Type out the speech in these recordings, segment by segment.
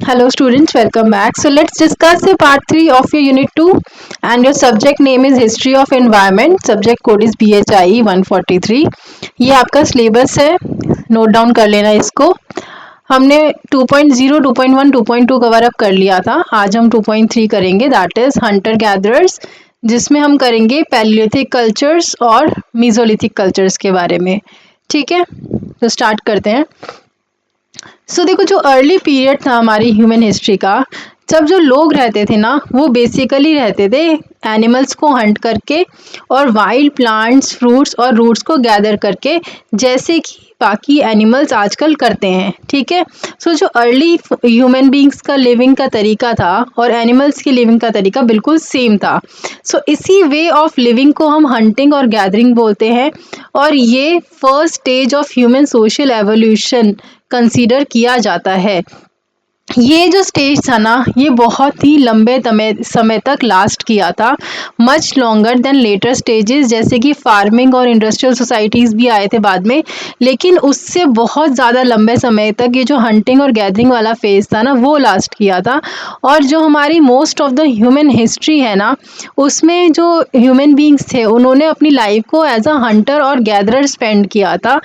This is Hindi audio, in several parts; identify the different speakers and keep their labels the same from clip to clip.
Speaker 1: Hello students, welcome back. So let's discuss the part 3 of your unit 2 and your subject name is History of Environment. Subject code is BHIE 143. ये आपका सिलेबस है, नोट डाउन कर लेना इसको। हमने 2.0, 2.1, 2.2 कवर अप कर लिया था। आज हम 2.3 करेंगे, दैट इज हंटर गैदरर्स, जिसमें हम करेंगे पैलियोलिथिक कल्चर्स और मीजोलिथिक कल्चर्स के बारे में। ठीक है, तो स्टार्ट करते हैं। देखो, जो अर्ली पीरियड था हमारी ह्यूमन हिस्ट्री का, जब जो लोग रहते थे ना, वो बेसिकली रहते थे एनिमल्स को हंट करके और वाइल्ड प्लांट्स, फ्रूट्स और रूट्स को गैदर करके, जैसे कि बाकी एनिमल्स आजकल करते हैं। ठीक है, जो अर्ली ह्यूमन बींग्स का लिविंग का तरीका था और एनिमल्स की लिविंग का तरीका बिल्कुल सेम था। इसी वे ऑफ लिविंग को हम हंटिंग और गैदरिंग बोलते हैं, और ये first stage of human social evolution consider किया जाता है। ये जो स्टेज था ना, ये बहुत ही लंबे समय तक लास्ट किया था, much longer than later stages, जैसे कि फार्मिंग और इंडस्ट्रियल सोसाइटीज़ भी आए थे बाद में। लेकिन उससे बहुत ज़्यादा लंबे समय तक ये जो हंटिंग और गैदरिंग वाला फेज था ना, वो लास्ट किया था। और जो हमारी most of the human history है ना, उसमें जो ह्यूमन बींग्स थे, उन्होंने अपनी लाइफ को एज अ हंटर और गैदरर स्पेंड किया था।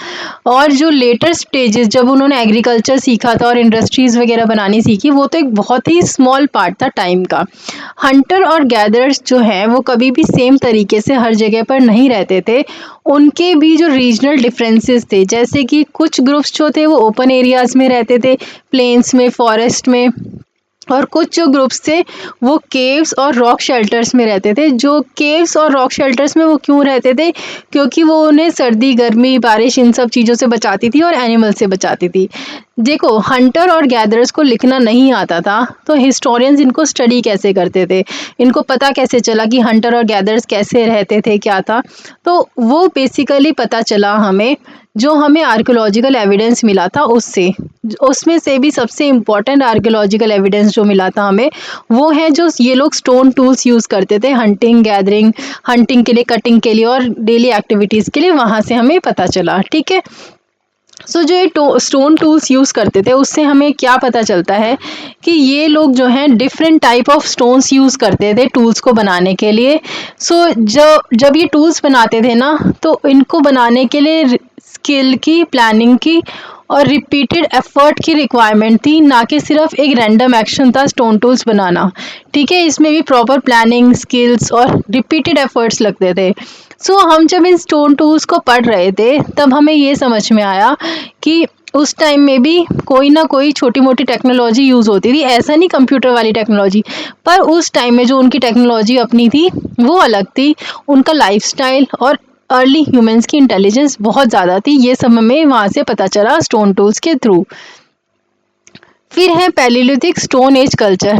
Speaker 1: और जो लेटर स्टेजेस, जब उन्होंने एग्रीकल्चर सीखा था और इंडस्ट्रीज़ वगैरह बनानी सीखी, वो तो एक बहुत ही स्मॉल पार्ट था टाइम का। हंटर और गैदरर्स जो हैं, वो कभी भी सेम तरीके से हर जगह पर नहीं रहते थे। उनके भी जो रीजनल डिफरेंसेस थे, जैसे कि कुछ ग्रुप्स जो थे वो ओपन एरियाज में रहते थे, प्लेन्स में, फॉरेस्ट में, और कुछ जो ग्रुप्स थे वो केव्स और रॉक शेल्टर्स में रहते थे। जो केव्स और रॉक शेल्टर्स में वो क्यों रहते थे? क्योंकि वो उन्हें सर्दी, गर्मी, बारिश, इन सब चीज़ों से बचाती थी और एनिमल से बचाती थी। देखो, हंटर और गैदरर्स को लिखना नहीं आता था, तो हिस्टोरियंस इनको स्टडी कैसे करते थे? इनको पता कैसे चला कि हंटर और गैदरर्स कैसे रहते थे, क्या था? तो वो बेसिकली पता चला हमें, जो हमें आर्कियोलॉजिकल एविडेंस मिला था उससे। उसमें से भी सबसे इम्पॉर्टेंट आर्कियोलॉजिकल एविडेंस जो मिला था हमें, वो है जो ये लोग स्टोन टूल्स यूज़ करते थे हंटिंग, गैदरिंग, हंटिंग के लिए, कटिंग के लिए और डेली एक्टिविटीज़ के लिए, वहाँ से हमें पता चला। ठीक है, जो ये स्टोन टूल्स यूज़ करते थे, उससे हमें क्या पता चलता है कि ये लोग जो हैं different type of stones use करते थे टूल्स को बनाने के लिए। जब ये टूल्स बनाते थे ना, तो इनको बनाने के लिए स्किल की, प्लानिंग की और रिपीटेड एफर्ट की रिक्वायरमेंट थी, ना कि सिर्फ एक रैंडम एक्शन था स्टोन टूल्स बनाना। ठीक है, इसमें भी प्रॉपर प्लानिंग, स्किल्स और रिपीटेड एफर्ट्स लगते थे। हम जब इन स्टोन टूल्स को पढ़ रहे थे, तब हमें ये समझ में आया कि उस टाइम में भी कोई ना कोई छोटी मोटी टेक्नोलॉजी यूज़ होती थी। ऐसा नहीं कंप्यूटर वाली टेक्नोलॉजी, पर उस टाइम में जो उनकी टेक्नोलॉजी अपनी थी वो अलग थी। उनका लाइफस्टाइल और अर्ली ह्यूमंस की इंटेलिजेंस बहुत ज़्यादा थी। ये सब हमें वहाँ से पता चला स्टोन टूल्स के थ्रू। फिर है पैलियोलिथिक स्टोन एज कल्चर।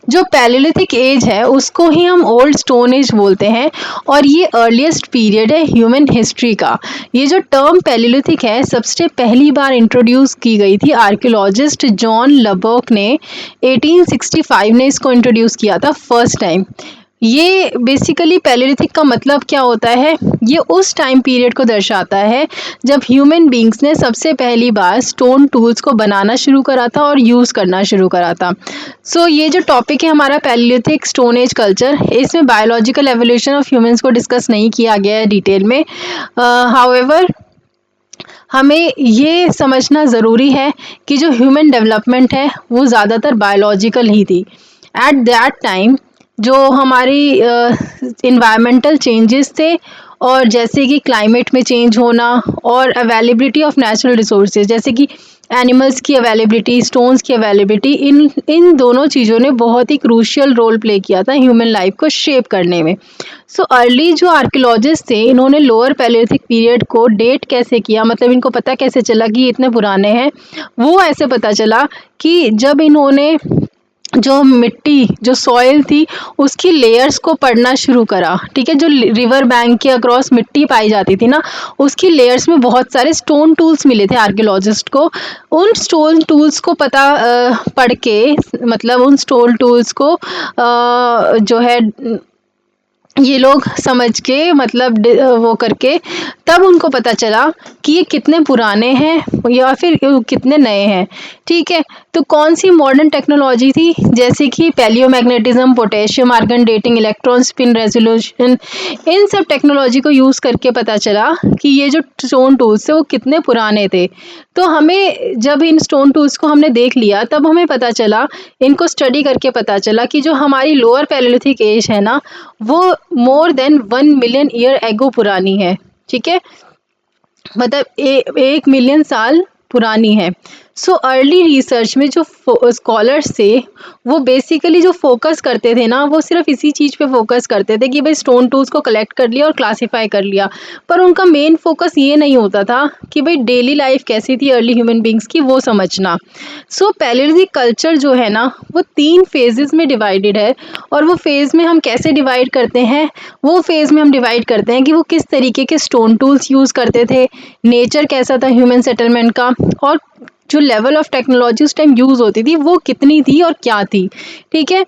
Speaker 1: जो पैलियोलिथिक एज है, उसको ही हम ओल्ड स्टोन एज बोलते हैं, और ये अर्लीस्ट पीरियड है ह्यूमन हिस्ट्री का। ये जो टर्म पैलियोलिथिक है, सबसे पहली बार इंट्रोड्यूस की गई थी आर्कियोलॉजिस्ट जॉन लबर्क ने। 1865 ने इसको इंट्रोड्यूस किया था फर्स्ट टाइम। ये बेसिकली पैलियोलिथिक का मतलब क्या होता है? ये उस टाइम पीरियड को दर्शाता है जब ह्यूमन बींग्स ने सबसे पहली बार स्टोन टूल्स को बनाना शुरू करा था और यूज़ करना शुरू करा था। ये जो टॉपिक है हमारा पैलियोलिथिक स्टोन एज कल्चर, इसमें बायोलॉजिकल एवोल्यूशन ऑफ ह्यूमंस को डिस्कस नहीं किया गया है डिटेल में। हाउएवर, हमें ये समझना ज़रूरी है कि जो ह्यूमन डेवलपमेंट है वो ज़्यादातर बायोलॉजिकल ही थी। एट दैट टाइम जो हमारी इन्वायरमेंटल चेंजेस थे, और जैसे कि क्लाइमेट में चेंज होना और अवेलेबिलिटी ऑफ नेचुरल रिसोर्सेज, जैसे कि एनिमल्स की अवेलेबिलिटी, स्टोन्स की अवेलेबिलिटी, इन दोनों चीज़ों ने बहुत ही क्रूशियल रोल प्ले किया था ह्यूमन लाइफ को शेप करने में। अर्ली जो आर्कियोलॉजिस्ट थे, इन्होंने लोअर पैलियोलिथिक पीरियड को डेट कैसे किया, मतलब इनको पता कैसे चला कि ये इतने पुराने हैं? वो ऐसे पता चला कि जब इन्होंने जो मिट्टी, जो सॉइल थी, उसकी लेयर्स को पढ़ना शुरू करा। ठीक है, जो रिवर बैंक के अक्रॉस मिट्टी पाई जाती थी ना, उसकी लेयर्स में बहुत सारे स्टोन टूल्स मिले थे आर्कियोलॉजिस्ट को। उन स्टोन टूल्स को पढ़ के, मतलब उन स्टोन टूल्स को जो है ये लोग समझ के, मतलब वो करके, तब उनको पता चला कि ये कितने पुराने हैं या फिर कितने नए हैं। ठीक है, तो कौन सी मॉडर्न टेक्नोलॉजी थी, जैसे कि paleomagnetism, potassium argon dating, electron spin resolution, इन सब टेक्नोलॉजी को यूज़ करके पता चला कि ये जो स्टोन टूल्स थे वो कितने पुराने थे। तो हमें जब इन स्टोन टूल्स को हमने देख लिया तब हमें पता चला, इनको स्टडी करके पता चला कि जो हमारी लोअर पैलियोलिथिक एज है ना, वो more than 1 million year ago पुरानी है। ठीक है, मतलब 1 मिलियन साल पुरानी है। सो अर्ली रिसर्च में जो स्कॉलर्स थे वो बेसिकली जो फोकस करते थे ना, वो सिर्फ इसी चीज़ पे फोकस करते थे कि भाई स्टोन टूल्स को कलेक्ट कर लिया और क्लासीफाई कर लिया, पर उनका मेन फोकस ये नहीं होता था कि भाई डेली लाइफ कैसी थी अर्ली ह्यूमन बींग्स की, वो समझना। सो पैलियोलिथिक कल्चर जो है ना, वो 3 फेजेस में डिवाइडेड है। और वो फेज़ में हम कैसे डिवाइड करते हैं, वो फेज़ में हम डिवाइड करते हैं कि वो किस तरीके के स्टोन टूल्स यूज़ करते थे, नेचर कैसा था ह्यूमन सेटलमेंट का, और जो लेवल ऑफ टेक्नोलॉजी उस टाइम यूज़ होती थी वो कितनी थी और क्या थी। ठीक है,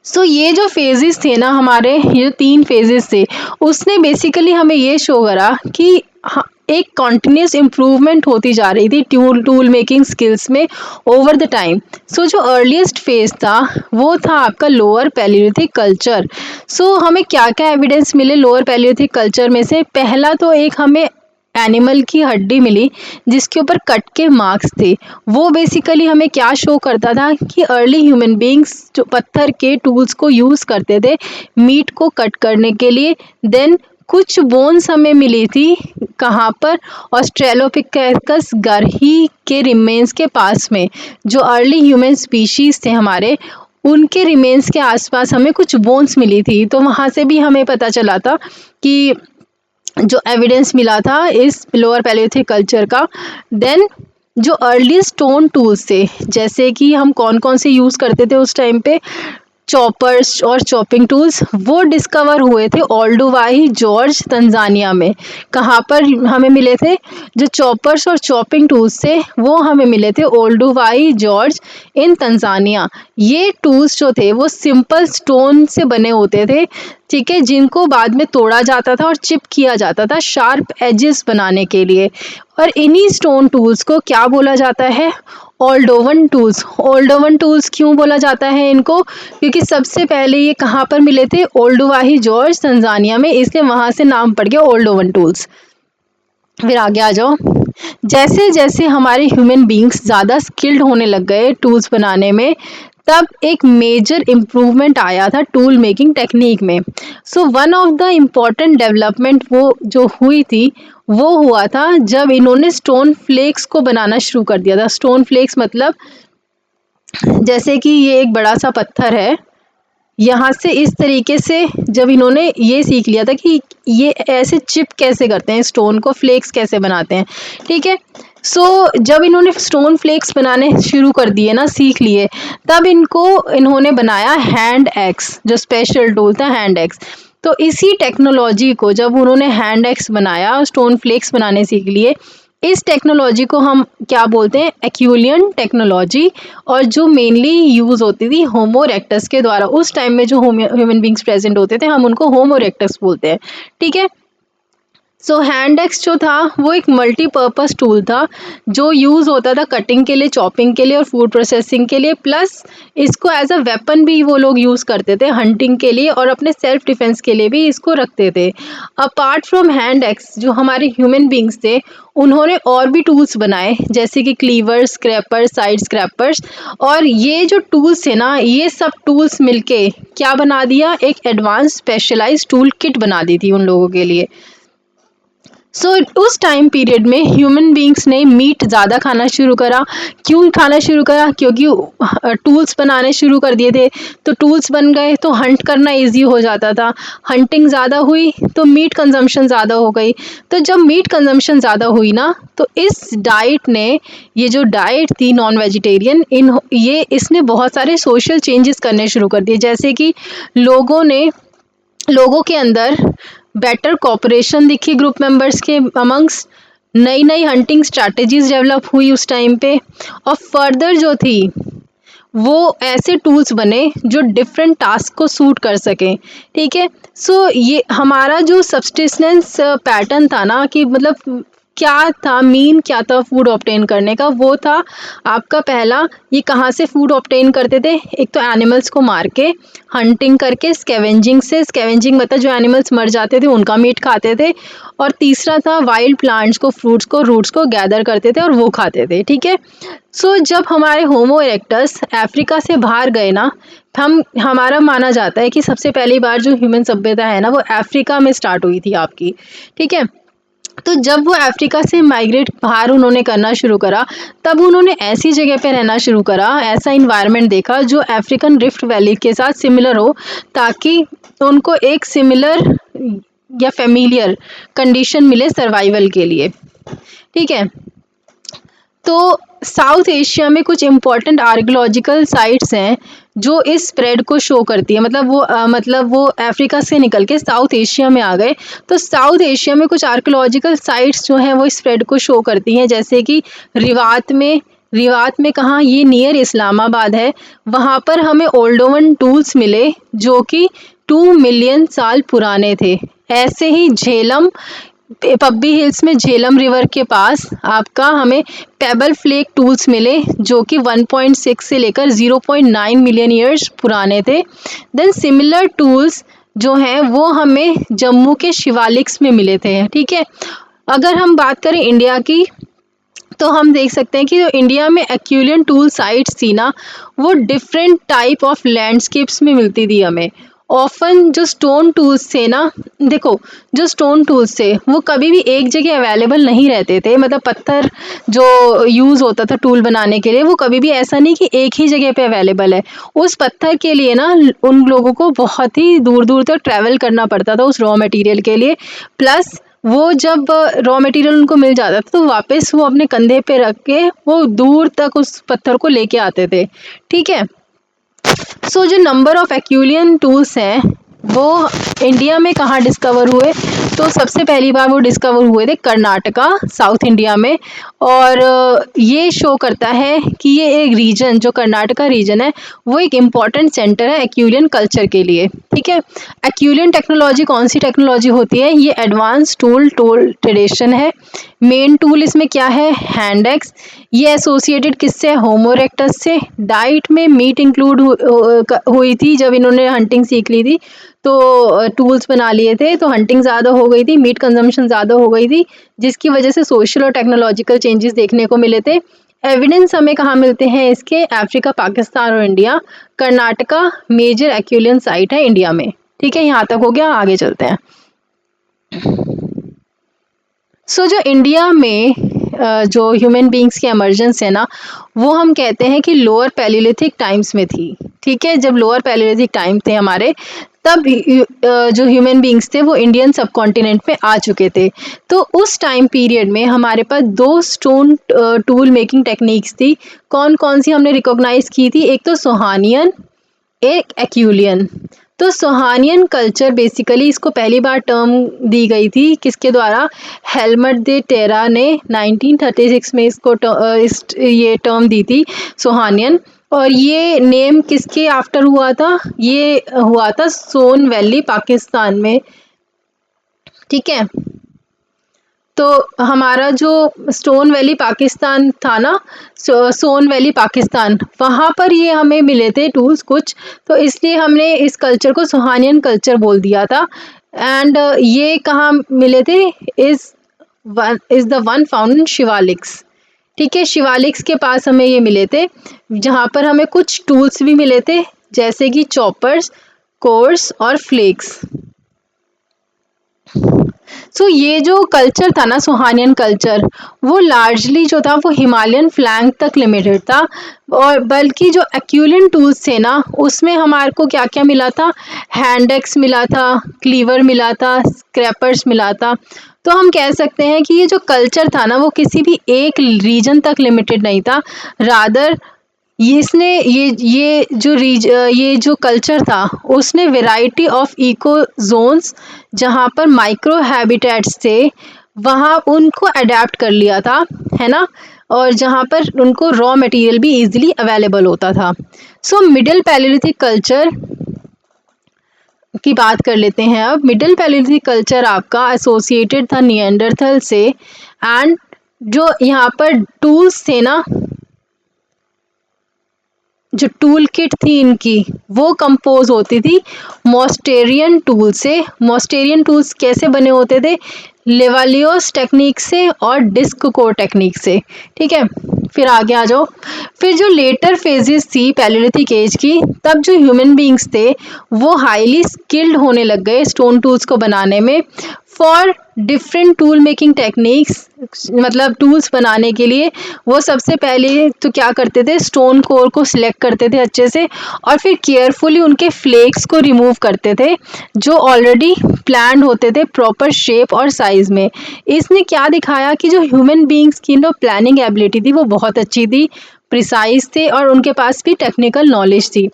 Speaker 1: सो ये जो फेजेस थे ना हमारे, ये जो 3 फेजेस थे, उसने बेसिकली हमें ये शो करा कि एक कॉन्टिन्यूस इम्प्रूवमेंट होती जा रही थी टूल मेकिंग स्किल्स में ओवर द टाइम। सो जो अर्लीस्ट फेज था वो था आपका लोअर पैलियोलिथिक कल्चर। सो हमें क्या क्या एविडेंस मिले लोअर पैलियोलिथिक कल्चर में से, पहला तो एक हमें एनिमल की हड्डी मिली जिसके ऊपर कट के मार्क्स थे। वो बेसिकली हमें क्या शो करता था कि अर्ली ह्यूमन बींग्स जो पत्थर के टूल्स को यूज़ करते थे मीट को कट करने के लिए। देन कुछ बोन्स हमें मिली थी, कहाँ पर, ऑस्ट्रेलोपिथेकस गर्ही के रिमेन्स के पास में, जो अर्ली ह्यूमन स्पीशीज़ थे हमारे, उनके रिमेन्स के आसपास हमें कुछ बोन्स मिली थी। तो वहाँ से भी हमें पता चला था कि जो एविडेंस मिला था इस लोअर पैलियोलिथिक कल्चर का। देन जो अर्ली स्टोन टूल्स थे, जैसे कि हम कौन कौन से यूज़ करते थे उस टाइम पे, चॉपर्स और चॉपिंग टूल्स, वो डिस्कवर हुए थे ओल्डुवाई जॉर्ज तंजानिया में। कहाँ पर हमें मिले थे, जो चॉपर्स और चॉपिंग टूल्स थे वो हमें मिले थे ओल्डुवाई जॉर्ज इन तंजानिया। ये टूल्स जो थे वो सिंपल स्टोन से बने होते थे, ठीक है, जिनको बाद में तोड़ा जाता था और चिप किया जाता था शार्प एजेस बनाने के लिए। और इन्हीं स्टोन टूल्स को क्या बोला जाता है, ओल्डोवन टूल्स। ओल्डोवन टूल्स क्यों बोला जाता है इनको, क्योंकि सबसे पहले ये कहाँ पर मिले थे, ओल्डुवाई जॉर्ज तंजानिया में, इसलिए वहाँ से नाम पड़ गया ओल्डोवन टूल्स। फिर आगे आ जाओ, जैसे जैसे हमारे ह्यूमन बींग्स ज़्यादा स्किल्ड होने लग गए टूल्स बनाने में, तब एक मेजर इम्प्रूवमेंट आया था टूल मेकिंग टेक्निक में। So one of the important development वो जो हुई थी वो हुआ था जब इन्होंने स्टोन फ्लेक्स को बनाना शुरू कर दिया था। स्टोन फ्लेक्स मतलब जैसे कि ये एक बड़ा सा पत्थर है, यहाँ से इस तरीके से जब इन्होंने ये सीख लिया था कि ये ऐसे चिप कैसे करते हैं स्टोन को, फ्लेक्स कैसे बनाते हैं, ठीक है। सो जब इन्होंने स्टोन फ्लेक्स बनाने शुरू कर दिए ना, सीख लिए, तब इन्होंने बनाया हैंड एक्स, जो स्पेशल टूल था हैंड एक्स। तो इसी टेक्नोलॉजी को जब उन्होंने हैंड एक्स बनाया, स्टोन फ्लेक्स बनाने सीख लिए, इस टेक्नोलॉजी को हम क्या बोलते हैं, एक्यूलियन टेक्नोलॉजी। और जो मेनली यूज़ होती थी होमो इरेक्टस के द्वारा, उस टाइम में जो ह्यूमन बींग्स प्रेजेंट होते थे हम उनको होमो इरेक्टस बोलते हैं, ठीक है। सो हैंड एक्स जो था वो एक मल्टीपर्पज़ टूल था जो यूज़ होता था कटिंग के लिए, चॉपिंग के लिए और फूड प्रोसेसिंग के लिए, प्लस इसको एज अ वेपन भी वो लोग यूज़ करते थे हंटिंग के लिए, और अपने सेल्फ डिफेंस के लिए भी इसको रखते थे। अपार्ट फ्रॉम हैंड एक्स जो हमारे ह्यूमन बींग्स थे उन्होंने और भी टूल्स बनाए, जैसे कि क्लीवर्स, स्क्रैपर्स, साइड स्क्रैपर्स। और ये जो टूल्स थे ना, ये सब टूल्स मिलके क्या बना दिया, एक एडवांस स्पेशलाइज्ड टूल किट बना दी थी उन लोगों के लिए। सो उस टाइम पीरियड में ह्यूमन बींग्स ने मीट ज़्यादा खाना शुरू करा। क्यों खाना शुरू करा, क्योंकि टूल्स बनाने शुरू कर दिए थे, तो टूल्स बन गए तो हंट करना इजी हो जाता था। हंटिंग ज़्यादा हुई तो मीट कंजम्पशन ज़्यादा हो गई। तो जब मीट कंजम्पशन ज़्यादा हुई ना, तो इस डाइट ने, ये जो डाइट थी नॉन वेजिटेरियन, इसने बहुत सारे सोशल चेंजेस करने शुरू कर दिए, जैसे कि लोगों के अंदर बेटर कोऑपरेशन दिखी ग्रुप मेंबर्स के अमंग्स, नई नई हंटिंग स्ट्रैटेजीज डेवलप हुई उस टाइम पे। और फर्दर जो थी वो ऐसे टूल्स बने जो डिफरेंट टास्क को सूट कर सकें, ठीक है। सो ये हमारा जो सब्सिस्टेंस पैटर्न था ना, कि मतलब क्या था, मीन क्या था फूड ऑब्टेन करने का, वो था आपका पहला, ये कहाँ से फूड ऑब्टेन करते थे, एक तो एनिमल्स को मार के, हंटिंग करके, स्कैवेंजिंग से, स्कैवेंजिंग मतलब जो एनिमल्स मर जाते थे उनका मीट खाते थे, और तीसरा था वाइल्ड प्लांट्स को, फ्रूट्स को, रूट्स को गैदर करते थे और वो खाते थे, ठीक है। सो जब हमारे होमो इरेक्टस अफ्रीका से बाहर गए ना, हम हमारा माना जाता है कि सबसे पहली बार जो ह्यूमन सभ्यता है ना वो अफ्रीका में स्टार्ट हुई थी आपकी, ठीक है। तो जब वो अफ्रीका से माइग्रेट बाहर उन्होंने करना शुरू करा, तब उन्होंने ऐसी जगह पे रहना शुरू करा, ऐसा इन्वायरमेंट देखा जो अफ्रीकन रिफ्ट वैली के साथ सिमिलर हो, ताकि उनको एक सिमिलर या फेमिलियर कंडीशन मिले सर्वाइवल के लिए, ठीक है। तो साउथ एशिया में कुछ इम्पोर्टेंट आर्कियोलॉजिकल साइट्स हैं जो इस स्प्रेड को शो करती है, मतलब वो अफ्रीका से निकल के साउथ एशिया में आ गए। तो साउथ एशिया में कुछ आर्कियोलॉजिकल साइट्स जो हैं वो इस स्प्रेड को शो करती हैं, जैसे कि रिवात में कहाँ, ये नियर इस्लामाबाद है, वहाँ पर हमें ओल्डोवन टूल्स मिले जो कि 2 मिलियन साल पुराने थे। ऐसे ही झेलम, पब्बी हिल्स में झेलम रिवर के पास आपका हमें पेबल फ्लेक टूल्स मिले जो कि 1.6 से लेकर 0.9 मिलियन ईयर्स पुराने थे। देन सिमिलर टूल्स जो हैं वो हमें जम्मू के शिवालिक्स में मिले थे, ठीक है। अगर हम बात करें इंडिया की, तो हम देख सकते हैं कि जो इंडिया में एक्यूलियन टूल साइट्स थी ना, वो डिफरेंट टाइप ऑफ लैंडस्केप्स में मिलती थी हमें। ऑफन जो स्टोन टूल्स थे ना, देखो जो स्टोन टूल्स थे वो कभी भी एक जगह अवेलेबल नहीं रहते थे, मतलब पत्थर जो यूज़ होता था टूल बनाने के लिए वो कभी भी ऐसा नहीं कि एक ही जगह पे अवेलेबल है। उस पत्थर के लिए ना उन लोगों को बहुत ही दूर दूर तक ट्रैवल करना पड़ता था उस रॉ मटेरियल के लिए, प्लस वो जब रॉ मटेरियल उनको मिल जाता था तो वापस वो अपने कंधे पे रख के वो दूर तक उस पत्थर को लेके आते थे, ठीक है। सो जो नंबर ऑफ एक्यूलियन टूल्स हैं वो इंडिया में कहाँ डिस्कवर हुए, तो सबसे पहली बार वो डिस्कवर हुए थे कर्नाटका, साउथ इंडिया में। और ये शो करता है कि ये एक रीजन, जो कर्नाटका रीजन है वो एक इम्पॉर्टेंट सेंटर है एक्यूलियन कल्चर के लिए, ठीक है। एक्यूलियन टेक्नोलॉजी कौन सी टेक्नोलॉजी होती है, ये एडवांस टूल ट्रेडिशन है। मेन टूल इसमें क्या है, हैंड एक्स, ये एसोसिएटेड किससे, होमो इरेक्टस से। डाइट में मीट इंक्लूड हुई थी, जब इन्होंने हंटिंग सीख ली थी तो टूल्स बना लिए थे, तो हंटिंग ज़्यादा हो गई थी, मीट कंजम्पशन ज़्यादा हो गई थी, जिसकी वजह से सोशल और टेक्नोलॉजिकल चेंजेस देखने को मिले थे। एविडेंस हमें कहाँ मिलते हैं इसके, अफ्रीका, पाकिस्तान और इंडिया। कर्नाटका मेजर एक्यूलियन साइट है इंडिया में, ठीक है। यहाँ तक हो गया, आगे चलते हैं। जो इंडिया में जो ह्यूमन बींग्स की एमर्जेंस है ना, वो हम कहते हैं कि लोअर पैलियोलिथिक टाइम्स में थी, ठीक है। जब लोअर पैलियोलिथिक टाइम थे हमारे, तब जो ह्यूमन बींग्स थे वो इंडियन सब कॉन्टिनेंट में आ चुके थे। तो उस टाइम पीरियड में हमारे पास 2 स्टोन टूल मेकिंग टेक्निक्स थी। कौन कौन सी हमने रिकॉग्नाइज की थी, एक तो सोहानियन, एक एक्यूलियन। तो सोहानियन कल्चर बेसिकली, इसको पहली बार टर्म दी गई थी किसके द्वारा, हेलमट दे टेरा ने 1936 में इसको ये टर्म दी थी सोहानियन। और ये नेम किसके आफ्टर हुआ था, ये हुआ था सोन वैली पाकिस्तान में, ठीक है। तो हमारा जो स्टोन वैली पाकिस्तान था ना, सोन वैली पाकिस्तान, वहाँ पर ये हमें मिले थे टूल्स कुछ, तो इसलिए हमने इस कल्चर को सोहानियन कल्चर बोल दिया था। एंड ये कहाँ मिले थे, is the one found in Shivaliks, ठीक है। शिवालिक्स के पास हमें ये मिले थे, जहाँ पर हमें कुछ टूल्स भी मिले थे, जैसे कि चॉपर्स, कोर्स और फ्लेक्स। ये जो कल्चर था ना, सोहानियन कल्चर, वो लार्जली जो था वो हिमालयन फ्लैंक तक लिमिटेड था। और बल्कि जो एक्यूलियन टूल्स थे ना, उसमें हमारे को क्या क्या मिला था, हैंड एक्स मिला था, क्लीवर मिला था, स्क्रैपर्स मिला था। तो हम कह सकते हैं कि ये जो कल्चर था ना वो किसी भी एक रीजन तक लिमिटेड नहीं था, रादर ये जो कल्चर था उसने वैरायटी ऑफ इको जोन्स, जहाँ पर माइक्रो हैबिटेट्स थे, वहाँ उनको अडेप्ट कर लिया था, है ना। और जहाँ पर उनको रॉ मटेरियल भी इजीली अवेलेबल होता था। मिडिल पैलियोलिथिक कल्चर की बात कर लेते हैं अब। मिडिल पैलियोलिथिक कल्चर आपका एसोसिएटेड था निएंडरथल से, एंड जो यहाँ पर टूल्स थे ना, जो टूल किट थी इनकी, वो कंपोज होती थी मॉस्टेरियन टूल से। मॉस्टेरियन टूल्स कैसे बने होते थे? लेवालियोस टेक्निक से और डिस्क कोर टेक्निक से। ठीक है, फिर आगे आ जाओ। फिर जो लेटर फेजेस थी पैलियोलिथिक एज की, तब जो ह्यूमन बींग्स थे वो हाईली स्किल्ड होने लग गए स्टोन टूल्स को बनाने में। For different tool making techniques, मतलब टूल्स बनाने के लिए वो सबसे पहले तो क्या करते थे, स्टोन कोर को सिलेक्ट करते थे अच्छे से, और फिर केयरफुली उनके फ्लेक्स को रिमूव करते थे जो ऑलरेडी प्लान्ड होते थे प्रॉपर शेप और साइज में। इसने क्या दिखाया कि जो ह्यूमन बींग्स की जो प्लानिंग एबिलिटी थी वो बहुत अच्छी थी, प्रिसाइज थे और उनके पास भी टेक्निकल नॉलेज थी।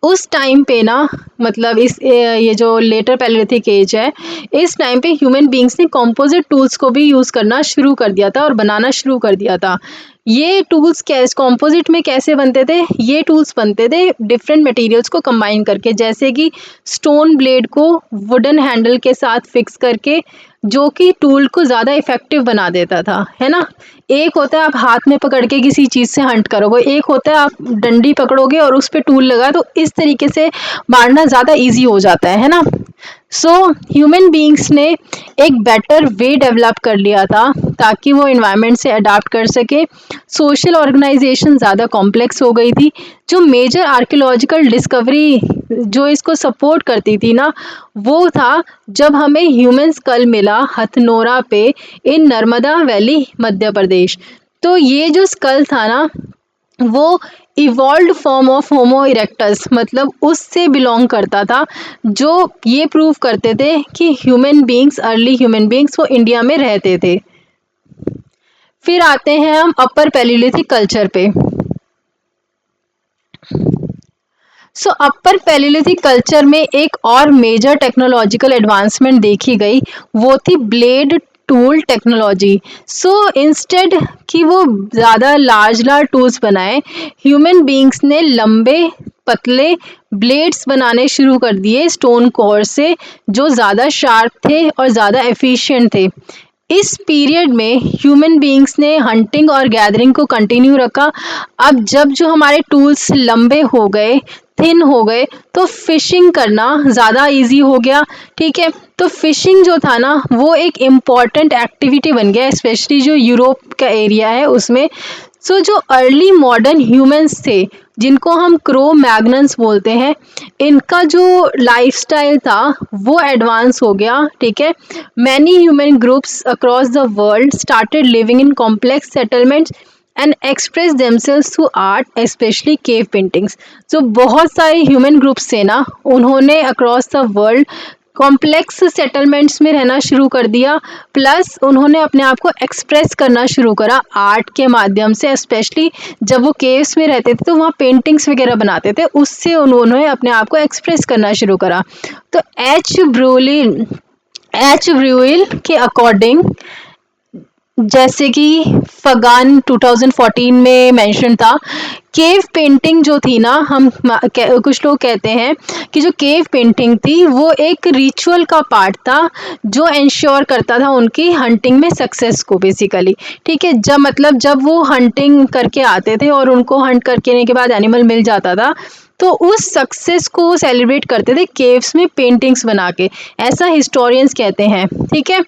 Speaker 1: उस टाइम पे ना, मतलब इस ये जो लेटर पैलियोलिथिक एज है, इस टाइम पे ह्यूमन बींग्स ने कंपोजिट टूल्स को भी यूज़ करना शुरू कर दिया था और बनाना शुरू कर दिया था। ये टूल्स कैसे कंपोजिट में कैसे बनते थे? ये टूल्स बनते थे डिफरेंट मटेरियल्स को कंबाइन करके, जैसे कि स्टोन ब्लेड को वुडन हैंडल के साथ फिक्स करके, जो कि टूल को ज़्यादा इफेक्टिव बना देता था, है ना। एक होता है आप हाथ में पकड़ के किसी चीज़ से हंट करोगे, एक होता है आप डंडी पकड़ोगे और उस पे टूल लगा, तो इस तरीके से मारना ज़्यादा इजी हो जाता है ना। सो ह्यूमन बींग्स ने एक बेटर वे डेवलप कर लिया था ताकि वो इन्वायरमेंट से अडाप्ट कर सके। सोशल ऑर्गेनाइजेशन ज़्यादा कॉम्प्लेक्स हो गई थी। जो मेजर आर्कियोलॉजिकल डिस्कवरी जो इसको सपोर्ट करती थी ना, वो था जब हमें ह्यूमन स्कल मिला हथनोरा पे इन नर्मदा वैली मध्य प्रदेश। तो ये जो स्कल था ना, वो evolved form of homo erectus, मतलब उससे बिलोंग करता था, जो ये प्रूव करते थे कि human beings, early human beings वो इंडिया में रहते थे। फिर आते हैं हम अपर पैलियोलिथिक कल्चर पे। सो अपर पैलियोलिथिक कल्चर में एक और मेजर टेक्नोलॉजिकल एडवांसमेंट देखी गई, वो थी blade tool technology. So instead कि वो ज़्यादा लार्ज टूल्स बनाए, ह्यूमन बींग्स ने लंबे पतले ब्लेड्स बनाने शुरू कर दिए स्टोन कोर से, जो ज़्यादा शार्प थे और ज़्यादा एफिशिएंट थे। इस पीरियड में ह्यूमन बींग्स ने हंटिंग और गैदरिंग को कंटिन्यू रखा। अब जब जो हमारे टूल्स लंबे हो गए, थिन हो गए, तो फिशिंग करना ज़्यादा इजी हो गया। ठीक है, तो फिशिंग जो था ना, वो एक इम्पॉर्टेंट एक्टिविटी बन गया, स्पेशली जो यूरोप का एरिया है उसमें। सो जो अर्ली मॉडर्न ह्यूमंस थे, जिनको हम क्रो मैग्नन्स बोलते हैं, इनका जो लाइफस्टाइल था वो एडवांस हो गया। ठीक है, many human groups across the world started living in complex settlements and express themselves through art, specially cave paintings. जो बहुत सारे ह्यूमन ग्रुप्स थे ना, उन्होंने across the world complex settlements में रहना शुरू कर दिया, प्लस उन्होंने अपने आप को एक्सप्रेस करना शुरू करा आर्ट के माध्यम से। स्पेशली जब वो केव्स में रहते थे तो वहाँ पेंटिंग्स वगैरह बनाते थे, उससे उन्होंने अपने आप को एक्सप्रेस करना शुरू करा। तो एच ब्रूइल के अकॉर्डिंग, जैसे कि फगान 2014 में मेंशन था, केव पेंटिंग जो थी ना, कुछ लोग कहते हैं कि जो केव पेंटिंग थी वो एक रिचुअल का पार्ट था जो इंश्योर करता था उनकी हंटिंग में सक्सेस को बेसिकली। ठीक है, जब वो हंटिंग करके आते थे और उनको हंट करके के बाद एनिमल मिल जाता था, तो उस सक्सेस को वो सेलिब्रेट करते थे केव्स में पेंटिंग्स बना के, ऐसा हिस्टोरियंस कहते हैं। ठीक है,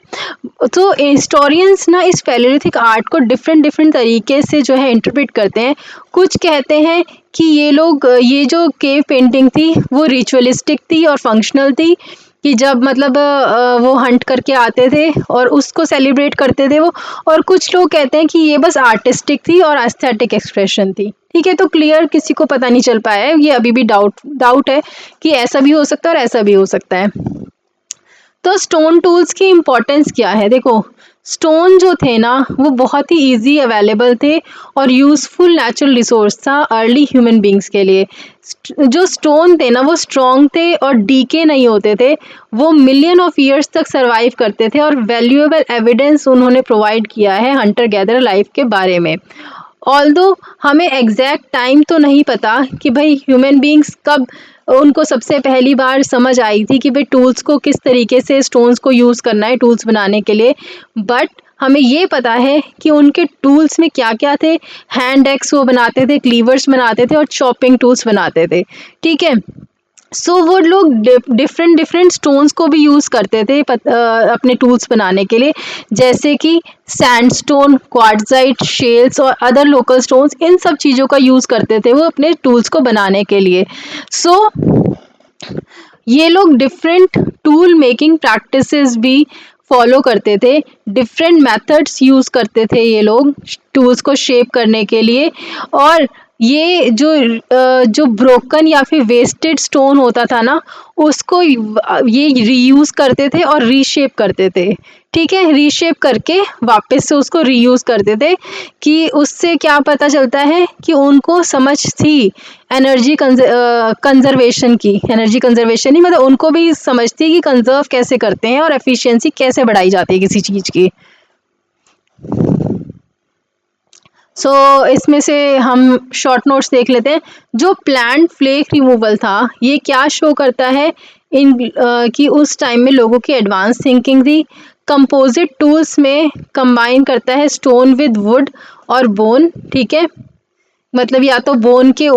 Speaker 1: तो हिस्टोरियंस ना इस पैलियोलिथिक आर्ट को डिफरेंट डिफरेंट तरीके से जो है इंटरप्रेट करते हैं। कुछ कहते हैं कि ये जो केव पेंटिंग थी वो रिचुअलिस्टिक थी और फंक्शनल थी, कि जब वो हंट करके आते थे और उसको सेलिब्रेट करते थे वो। और कुछ लोग कहते हैं कि ये बस आर्टिस्टिक थी और एस्थेटिक एक्सप्रेशन थी। ठीक है, तो क्लियर किसी को पता नहीं चल पाया है, ये अभी भी डाउट है कि ऐसा भी हो सकता है और ऐसा भी हो सकता है। तो स्टोन टूल्स की इम्पोर्टेंस क्या है? देखो, स्टोन जो थे ना वो बहुत ही इजी अवेलेबल थे और यूज़फुल नेचुरल रिसोर्स था अर्ली ह्यूमन बींग्स के लिए। जो स्टोन थे ना वो स्ट्रॉन्ग थे और डीके नहीं होते थे, वो मिलियन ऑफ ईयर्स तक सरवाइव करते थे और वैल्यूएबल एविडेंस उन्होंने प्रोवाइड किया है हंटर गैदर लाइफ के बारे में। ऑल्दो हमें एग्जैक्ट टाइम तो नहीं पता कि भाई ह्यूमन बींग्स कब उनको सबसे पहली बार समझ आई थी कि भाई टूल्स को किस तरीके से, स्टोन्स को यूज़ करना है टूल्स बनाने के लिए। बट हमें ये पता है कि उनके टूल्स में क्या क्या थे। हैंड एक्स वो बनाते थे, क्लीवर्स बनाते थे और चॉपिंग टूल्स बनाते थे। ठीक है, सो वो लोग डिफरेंट डिफरेंट स्टोन्स को भी यूज़ करते थे अपने टूल्स बनाने के लिए, जैसे कि सैंडस्टोन, क्वार्ट्जाइट, शेल्स और अदर लोकल स्टोन्स, इन सब चीज़ों का यूज़ करते थे वो अपने टूल्स को बनाने के लिए। सो ये लोग डिफरेंट टूल मेकिंग प्रैक्टिसेस भी फॉलो करते थे, डिफरेंट मेथड्स यूज़ करते थे ये लोग टूल्स को शेप करने के लिए। और ये जो ब्रोकन या फिर वेस्टेड स्टोन होता था ना, उसको ये रीयूज़ करते थे और रीशेप करते थे। ठीक है, रीशेप करके वापस से उसको रीयूज़ करते थे, कि उससे क्या पता चलता है कि उनको समझ थी एनर्जी कंजर्वेशन की। एनर्जी कंजर्वेशन नहीं, मतलब उनको भी समझ थी कि कंजर्व कैसे करते हैं और एफिशिएंसी कैसे बढ़ाई जाती है किसी चीज़ की। सो इसमें से हम शॉर्ट नोट्स देख लेते हैं। जो प्लांट फ्लेक रिमूवल था, ये क्या शो करता है कि उस टाइम में लोगों की एडवांस थिंकिंग थी। कंपोजिट टूल्स में कंबाइन करता है स्टोन विद वुड और बोन। ठीक है, मतलब या तो बोन के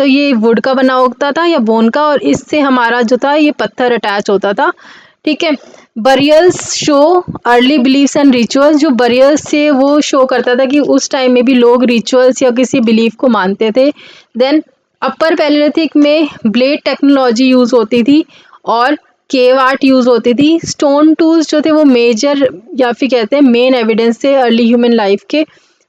Speaker 1: ये वुड का बना होता था या बोन का, और इससे हमारा जो था ये पत्थर अटैच होता था। ठीक है, burials show early beliefs and rituals. जो बरियल्स से वो शो करता था कि उस टाइम में भी लोग रिचुअल्स या किसी बिलीफ को मानते थे। देन अपर पैलियोलिथिक में ब्लेड टेक्नोलॉजी यूज़ होती थी और केव आर्ट यूज़ होती थी। स्टोन टूल्स जो थे वो मेजर या फिर कहते हैं मेन एविडेंस थे अर्ली ह्यूमन लाइफ के।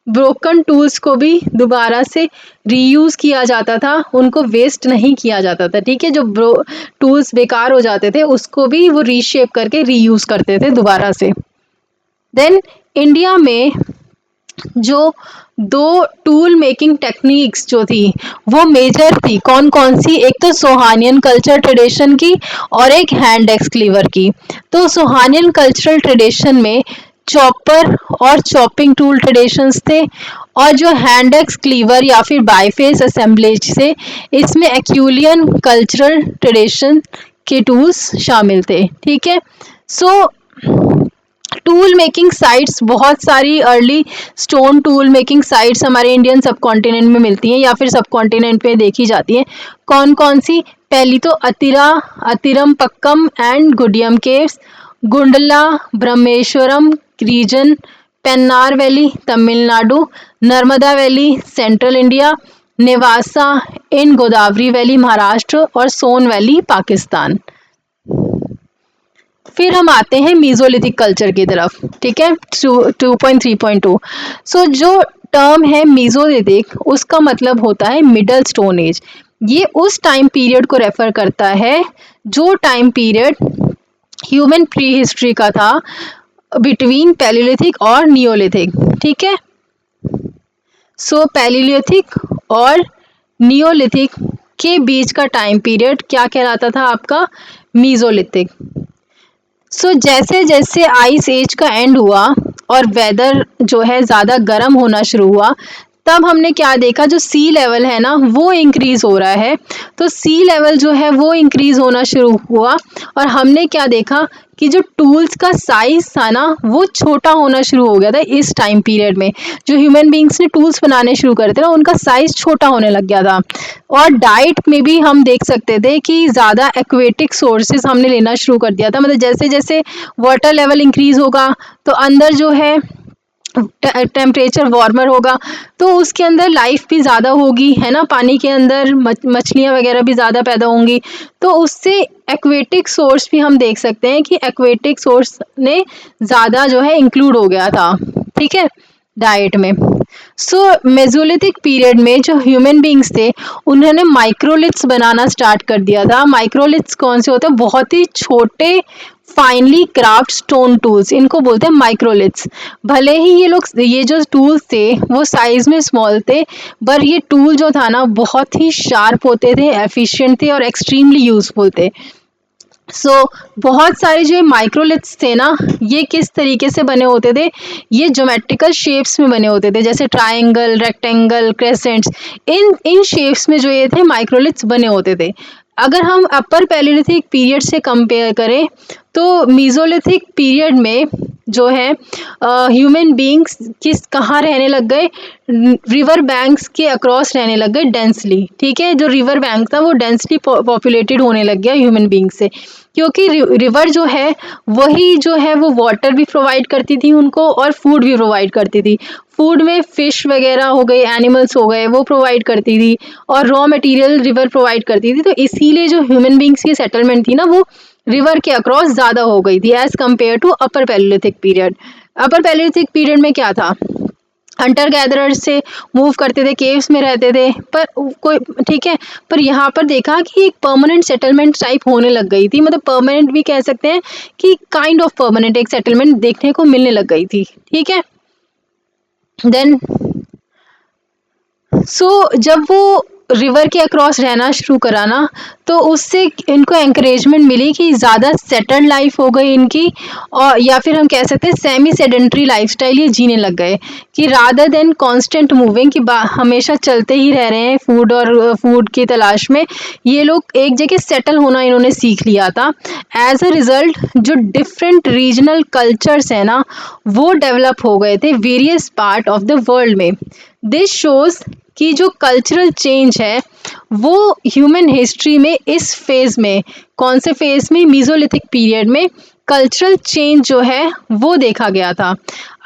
Speaker 1: ब्रोकन टूल्स को भी दोबारा से रीयूज़ किया जाता था, उनको वेस्ट नहीं किया जाता था। ठीक है, जो टूल्स बेकार हो जाते थे उसको भी वो रीशेप करके रीयूज़ करते थे दोबारा से। देन इंडिया में जो दो टूल मेकिंग टेक्निक्स जो थी वो मेजर थी, कौन कौन सी? एक तो सोहानियन कल्चर ट्रेडिशन की और एक हैंड एक्स क्लीवर की। तो सोहानियन कल्चरल ट्रेडिशन में चॉपर और चॉपिंग टूल ट्रेडिशंस थे, और जो हैंड एक्स क्लीवर या फिर बाईफेस असेंबलेज से, इसमें एक्यूलियन कल्चरल ट्रेडिशन के टूल्स शामिल थे। ठीक है, सो टूल मेकिंग साइट्स बहुत सारी early stone tool making sites हमारे इंडियन सब कॉन्टिनेंट में मिलती हैं या फिर सब कॉन्टिनेंट में देखी जाती हैं। कौन कौन सी? पहली तो Attirampakkam and Gudiyam caves, Gundla Brahmeswaram region, Pennar valley Tamil Nadu, Narmada valley central India, Nevasa in Godavari valley Maharashtra और सोन वैली पाकिस्तान। फिर हम आते हैं मीजोलिथिक कल्चर की तरफ। ठीक है, 2.3.2। सो जो टर्म है मीजोलिथिक, उसका मतलब होता है मिडल स्टोन एज। ये उस टाइम पीरियड को रेफर करता है जो time period human pre history का था, बिटवीन पैलियोलिथिक और नियोलिथिक। ठीक है, सो पैलियोलिथिक और नियोलिथिक के बीच का टाइम पीरियड क्या कहलाता था आपका? मीजोलिथिक। सो जैसे जैसे आइस एज का एंड हुआ और वेदर जो है ज़्यादा गर्म होना शुरू हुआ, तब हमने क्या देखा? जो सी लेवल है ना वो इंक्रीज़ हो रहा है। तो सी लेवल जो है वो इंक्रीज़ होना शुरू हुआ, और हमने क्या देखा कि जो टूल्स का साइज़ था ना वो छोटा होना शुरू हो गया था इस टाइम पीरियड में। जो ह्यूमन बींग्स ने टूल्स बनाने शुरू करे थे ना, उनका साइज़ छोटा होने लग गया था। और डाइट में भी हम देख सकते थे कि ज़्यादा एक्वेटिक सोर्सेज हमने लेना शुरू कर दिया था। मतलब जैसे जैसे वाटर लेवल इंक्रीज़ होगा तो अंदर जो है टेम्परेचर वार्मर होगा, तो उसके अंदर लाइफ भी ज़्यादा होगी, है ना। पानी के अंदर मछलियाँ वगैरह भी ज़्यादा पैदा होंगी, तो उससे एक्वेटिक सोर्स भी हम देख सकते हैं कि एक्वेटिक सोर्स ने ज़्यादा जो है इंक्लूड हो गया था। ठीक है, डाइट में। सो मेसोलिथिक पीरियड में जो ह्यूमन बींग्स थे उन्होंने माइक्रोलिथ्स बनाना स्टार्ट कर दिया था। माइक्रोलिथ्स कौन से होते हैं? बहुत ही छोटे फाइनली क्राफ्ट स्टोन टूल्स, इनको बोलते हैं माइक्रोलिथ्स। भले ही ये जो टूल्स थे वो साइज में स्मॉल थे, पर ये टूल जो था ना बहुत ही शार्प होते थे, एफिशिएंट थे और एक्सट्रीमली यूजफुल थे। बहुत सारे जो माइक्रोलिथ्स थे ना, ये किस तरीके से बने होते थे? ये ज्योमेट्रिकल शेप्स में बने होते थे, जैसे ट्रायंगल, रेक्टेंगल, क्रेसेंट्स। इन शेप्स में जो ये थे माइक्रोलिथ्स बने होते थे। अगर हम अपर पैलियोलिथिक पीरियड से कंपेयर करें तो मीजोलिथिक पीरियड में जो है ह्यूमन बींग्स कहाँ रहने लग गए, रिवर बैंक्स के अक्रॉस रहने लग गए डेंसली। ठीक है, जो रिवर बैंक था वो डेंसली पॉपुलेटेड होने लग गया ह्यूमन बींग से, क्योंकि रिवर जो है वही जो है वो वाटर भी प्रोवाइड करती थी उनको और फूड भी प्रोवाइड करती थी। फूड में फिश वगैरह हो गए, एनिमल्स हो गए, वो प्रोवाइड करती थी और रॉ मटेरियल रिवर प्रोवाइड करती थी। तो इसीलिए जो ह्यूमन बींग्स की सेटलमेंट थी ना वो रिवर के अक्रॉस ज़्यादा हो गई थी as compare to upper palaeolithic period. Upper palaeolithic period में क्या था, हंटर गैदरर से मूव करते थे, केव्स में रहते थे, पर कोई ठीक है, पर यहाँ पर देखा कि एक परमानेंट सेटलमेंट टाइप होने लग गई थी, मतलब परमानेंट भी कह सकते हैं कि काइंड ऑफ परमानेंट एक सेटलमेंट देखने को मिलने लग गई थी। ठीक है, देन जब वो रिवर के अक्रॉस रहना शुरू करा ना तो उससे इनको एंकरेजमेंट मिली कि ज़्यादा सेटल्ड लाइफ हो गई इनकी, और या फिर हम कह सकते हैं सेमी सेडेंट्री लाइफस्टाइल ये जीने लग गए कि रादर देन कांस्टेंट मूविंग कि हमेशा चलते ही रह रहे हैं फूड और फूड की तलाश में, ये लोग एक जगह सेटल होना इन्होंने सीख लिया था। एज अ रिज़ल्ट जो डिफरेंट रीजनल कल्चर्स हैं ना वो डेवलप हो गए थे various part of the world में। दिस शोज़ कि जो कल्चरल चेंज है वो ह्यूमन हिस्ट्री में इस फेज में, कौन से फेज में, मीजोलिथिक पीरियड में कल्चरल चेंज जो है वो देखा गया था।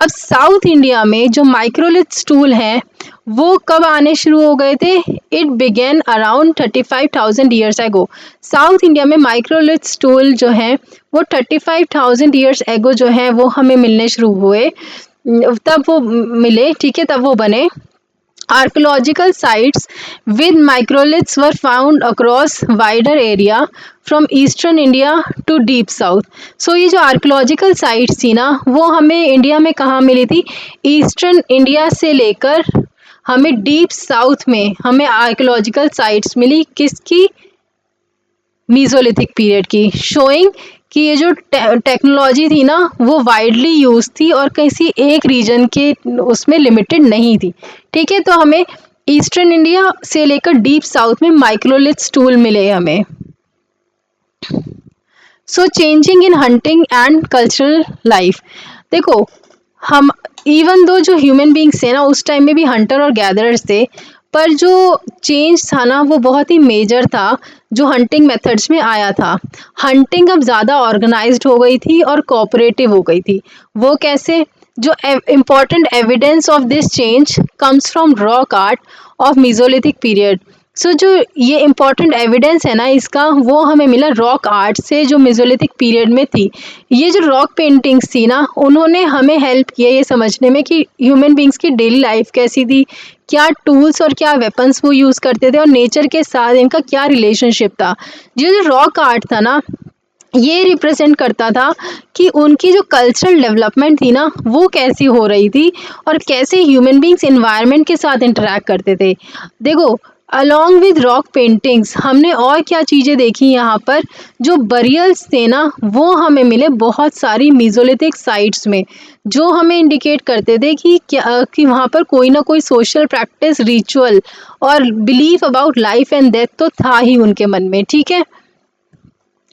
Speaker 1: अब साउथ इंडिया में जो माइक्रोलिथ स्टूल हैं वो कब आने शुरू हो गए थे, it began around 35,000 years ago. South India में माइक्रोलिथ स्टूल जो हैं वो 35,000 ईयर्स एगो जो हैं वो हमें मिलने शुरू हुए, तब वो मिले। ठीक है, तब वो बने। Archaeological sites with microliths were found across wider area from eastern India to deep south. So ये जो archaeological sites थी ना वो हमें इंडिया में कहाँ मिली थी, ईस्टर्न इंडिया से लेकर हमें डीप साउथ में हमें आर्कियोलॉजिकल साइट्स मिली, किसकी, मीजोलिथिक पीरियड की, शोइंग कि ये जो टेक्नोलॉजी थी ना वो वाइडली यूज थी और किसी एक रीजन के उसमें लिमिटेड नहीं थी। ठीक है, तो हमें ईस्टर्न इंडिया से लेकर डीप साउथ में माइक्रोलिथ टूल मिले हमें। So changing in hunting and cultural life, देखो हम इवन दो जो ह्यूमन बींग्स थे ना उस टाइम में भी हंटर और गैदरर्स थे, पर जो चेंज था ना वो बहुत ही मेजर था जो हंटिंग मेथड्स में आया था। हंटिंग अब ज़्यादा ऑर्गेनाइज्ड हो गई थी और कोऑपरेटिव हो गई थी। वो कैसे, जो important evidence of this change comes from rock art of mesolithic period. So जो ये इम्पॉर्टेंट एविडेंस है ना इसका वो हमें मिला रॉक आर्ट से जो मेसोलिथिक पीरियड में थी। ये जो रॉक पेंटिंग्स थी ना उन्होंने हमें हेल्प किया ये समझने में कि ह्यूमन बींग्स की डेली लाइफ कैसी थी, क्या टूल्स और क्या वेपन्स वो यूज़ करते थे और नेचर के साथ इनका क्या रिलेशनशिप था। ये जो रॉक आर्ट था ना ये रिप्रेजेंट करता था कि उनकी जो कल्चरल डेवलपमेंट थी ना वो कैसी हो रही थी और कैसे ह्यूमन बींग्स एनवायरनमेंट के साथ इंटरेक्ट करते थे। देखो अलॉन्ग विद रॉक पेंटिंग्स हमने और क्या चीज़ें देखी यहाँ पर, जो बरियल्स थे ना वो हमें मिले बहुत सारी मीजोलिथिक साइट्स में जो हमें इंडिकेट करते थे कि क्या कि वहाँ पर कोई ना कोई सोशल प्रैक्टिस, रिचुअल और belief about life and death तो था ही उनके मन में। ठीक है,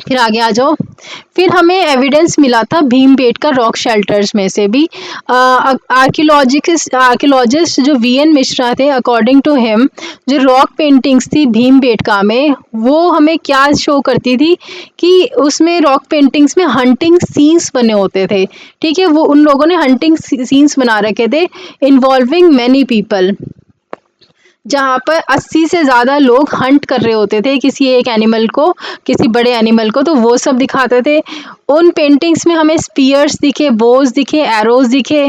Speaker 1: फिर आगे आ जाओ। फिर हमें एविडेंस मिला था भीमबेटका रॉक शेल्टर्स में से भी। आर्कियोलॉजिस्ट जो वीएन मिश्रा थे, अकॉर्डिंग टू हिम जो रॉक पेंटिंग्स थी भीमबेटका में वो हमें क्या शो करती थी कि उसमें रॉक पेंटिंग्स में हंटिंग सीन्स बने होते थे। ठीक है, वो उन लोगों ने हंटिंग सीन्स बना रखे थे इन्वॉल्विंग मैनी पीपल, जहाँ पर 80 से ज़्यादा लोग हंट कर रहे होते थे किसी एक एनिमल को, किसी बड़े एनिमल को, तो वो सब दिखाते थे। उन पेंटिंग्स में हमें स्पीयर्स दिखे, बोज दिखे, एरोज दिखे,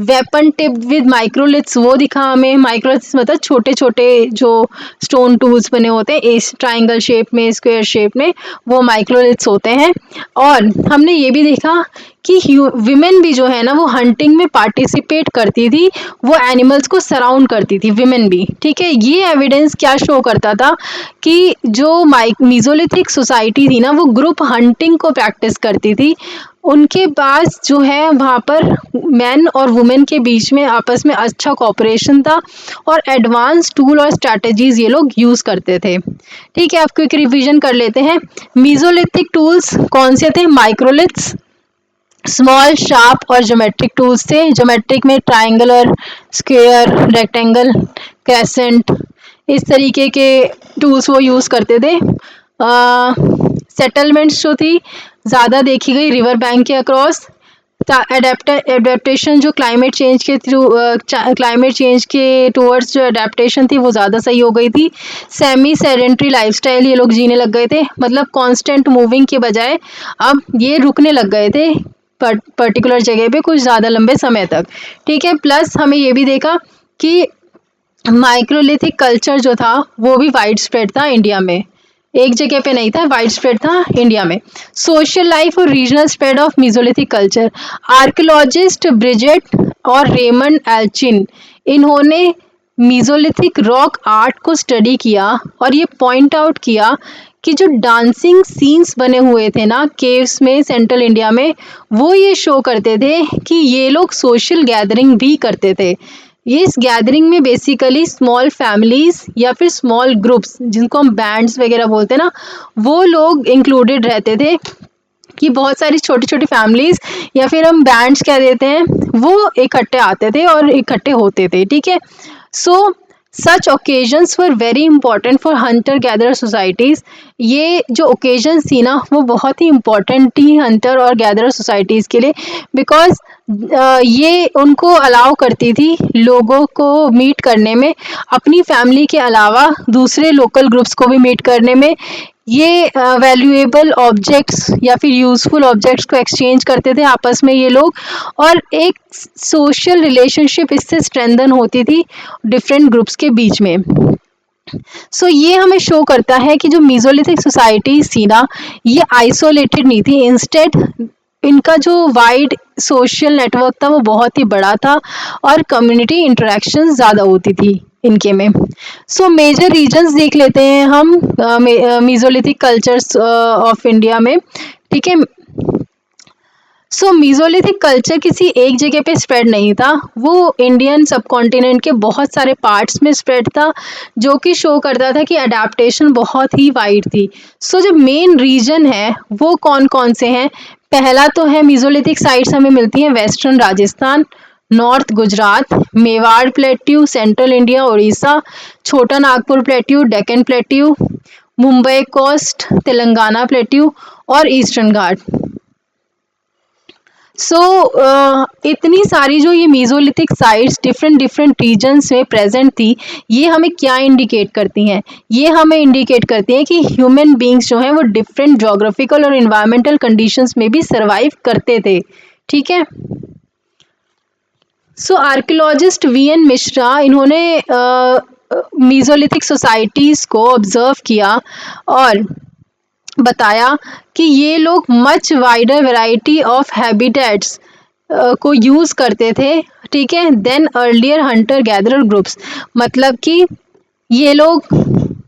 Speaker 1: वेपन टिप्ड विद माइक्रोलिथ्स वो दिखा हमें। माइक्रोलिथ्स मतलब छोटे छोटे जो स्टोन टूल्स बने होते हैं इस ट्राइंगल शेप में, स्क्वायर शेप में, वो माइक्रोलिथ्स होते हैं। और हमने ये भी देखा कि विमेन भी जो है ना वो हंटिंग में पार्टिसिपेट करती थी, वो एनिमल्स को सराउंड करती थी विमेन भी। ठीक है, ये एविडेंस क्या शो करता था कि जो मीजोलिथिक सोसाइटी थी ना वो ग्रुप हंटिंग को प्रैक्टिस करती थी। उनके पास जो है वहाँ पर मैन और वुमेन के बीच में आपस में अच्छा कोऑपरेशन था और एडवांस टूल और स्ट्रैटेजीज ये लोग यूज़ करते थे। ठीक है, आप क्विक रिवीजन कर लेते हैं। मीजोलिथिक टूल्स कौन से थे? माइक्रोलिथ्स, स्मॉल, शार्प और ज्योमेट्रिक टूल्स थे। ज्योमेट्रिक में ट्राइंगुलर, स्क्वायर, रेक्टेंगल, क्रेसेंट, इस तरीके के टूल्स वो यूज़ करते थे। सेटलमेंट्स जो थी ज़्यादा देखी गई रिवर बैंक के अक्रॉस। एडेप्टेशन जो क्लाइमेट चेंज के थ्रू क्लाइमेट चेंज के टूवर्ड्स जो एडेप्टेशन थी वो ज़्यादा सही हो गई थी। सेमी सेडेंट्री लाइफस्टाइल ये लोग जीने लग गए थे, मतलब कांस्टेंट मूविंग के बजाय अब ये रुकने लग गए थे पर्टिकुलर जगह पे कुछ ज़्यादा लंबे समय तक। ठीक है, प्लस हमें ये भी देखा कि माइक्रोलिथिक कल्चर जो था वो भी वाइड स्प्रेड था इंडिया में, एक जगह पे नहीं था, वाइड स्प्रेड था इंडिया में। सोशल लाइफ और regional spread of mesolithic culture. Archaeologist Bridget और रेमंड एल्चिन इन्होंने मीजोलिथिक रॉक आर्ट को स्टडी किया और ये पॉइंट आउट किया कि जो डांसिंग सीन्स बने हुए थे ना केव्स में सेंट्रल इंडिया में, वो ये शो करते थे कि ये लोग सोशल गैदरिंग भी करते थे। ये इस गैदरिंग में बेसिकली स्मॉल फैमिलीज या फिर स्मॉल ग्रुप्स जिनको हम बैंड्स वगैरह बोलते हैं ना, वो लोग इंक्लूडेड रहते थे कि बहुत सारी छोटी छोटी फैमिलीज या फिर हम बैंड्स कह देते हैं, वो इकट्ठे आते थे और इकट्ठे होते थे। ठीक है, so such occasions were very important for hunter gather societies. ये जो ओकेजन्स थी ना वो बहुत ही इम्पॉर्टेंट थी हंटर और गैदर सोसाइटीज़ के लिए, बिकॉज ये उनको अलाउ करती थी लोगों को मीट करने में, अपनी फैमिली के अलावा दूसरे लोकल ग्रुप्स को भी मीट करने में। ये वैल्यूएबल ऑब्जेक्ट्स या फिर यूज़फुल ऑब्जेक्ट्स को एक्सचेंज करते थे आपस में ये लोग, और एक सोशल रिलेशनशिप इससे स्ट्रेंथन होती थी डिफरेंट ग्रुप्स के बीच में। सो ये हमें शो करता है कि जो मीजोलिथिक सोसाइटीज थी ना ये आइसोलेटेड नहीं थी, इंस्टेड इनका जो वाइड सोशल नेटवर्क था वो बहुत ही बड़ा था और कम्युनिटी इंटरेक्शन ज़्यादा होती थी इनके में। सो मेजर रीजन्स देख लेते हैं हम मीजोलिथिक कल्चर्स ऑफ इंडिया में। ठीक है, सो मीजोलिथिक कल्चर किसी एक जगह पे स्प्रेड नहीं था, वो इंडियन सबकॉन्टिनेंट के बहुत सारे पार्ट्स में स्प्रेड था, जो कि शो करता था कि अडेप्टेशन बहुत ही वाइड थी। सो जो मेन रीजन है वो कौन कौन से हैं? पहला तो है मीजोलिथिक साइट्स हमें मिलती हैं western Rajasthan, north Gujarat, Mewar plateau, central India, Orissa, Chota Nagpur plateau, Deccan plateau, Mumbai coast, Telangana plateau और ईस्टर्न घाट। सो इतनी सारी जो ये mesolithic sites different different regions में प्रेजेंट थी, ये हमें क्या इंडिकेट करती हैं? ये हमें इंडिकेट करती हैं कि ह्यूमन बींग्स जो हैं वो डिफरेंट जोग्राफिकल और इन्वायरमेंटल कंडीशंस में भी सर्वाइव करते थे। ठीक है, सो आर्कियोलॉजिस्ट वी.एन. मिश्रा इन्होंने मीजोलिथिक सोसाइटीज़ को ऑब्जर्व किया और बताया कि ये लोग much wider variety of habitats को यूज़ करते थे। ठीक है, then earlier hunter gatherer groups, मतलब कि ये लोग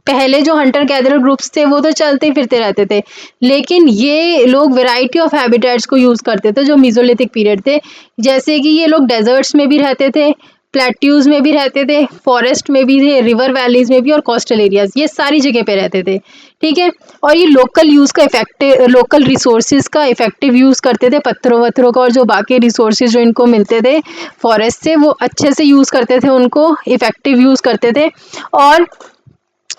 Speaker 1: पहले जो हंटर गैदरर ग्रुप्स थे वो तो चलते फिरते रहते थे, लेकिन ये लोग वैरायटी ऑफ हैबिटेट्स को यूज़ करते थे जो मीजोलिथिक पीरियड थे। जैसे कि ये लोग डेजर्ट्स में भी रहते थे, प्लेट्यूज में भी रहते थे, फॉरेस्ट में भी थे, रिवर वैलीज में भी और कोस्टल एरियाज, ये सारी जगह पे रहते थे। ठीक है, और ये लोकल यूज़ का लोकल रिसोर्सेज का इफेक्टिव यूज़ करते थे, पत्थरों वत्थरों का और जो बाकी रिसोर्सेज जो इनको मिलते थे फॉरेस्ट से वो अच्छे से यूज़ करते थे, उनको इफेक्टिव यूज़ करते थे। और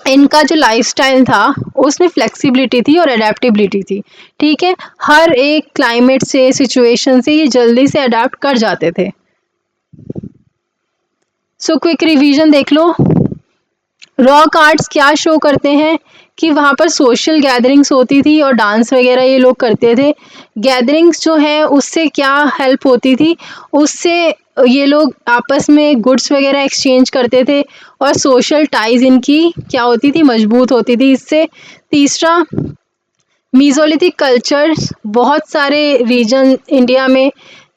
Speaker 1: इनका जो लाइफस्टाइल था उसमें फ्लेक्सिबिलिटी थी और अडेप्टेबिलिटी थी। ठीक है, हर एक क्लाइमेट से, सिचुएशन से ये जल्दी से अडेप्ट कर जाते थे। सो क्विक रिवीजन देख लो। रॉक आर्ट्स क्या शो करते हैं कि वहाँ पर सोशल गैदरिंग्स होती थी और डांस वगैरह ये लोग करते थे। गैदरिंग्स जो है उससे क्या हेल्प होती थी, उससे ये लोग आपस में गुड्स वगैरह एक्सचेंज करते थे और सोशल टाइज इनकी क्या होती थी, मजबूत होती थी इससे। तीसरा, मीजोलिथिक कल्चर्स बहुत सारे रीजन इंडिया में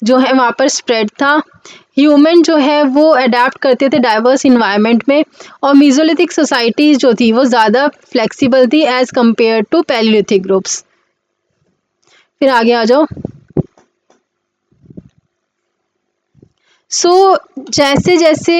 Speaker 1: जो है वहाँ पर स्प्रेड था। ह्यूमन जो है वो अडेप्ट करते थे डाइवर्स इन्वायरमेंट में, और मीजोलिथिक सोसाइटीज़ जो थी वो ज़्यादा फ्लेक्सिबल थी as compare to palaeolithic groups. फिर आगे आ जाओ। सो जैसे जैसे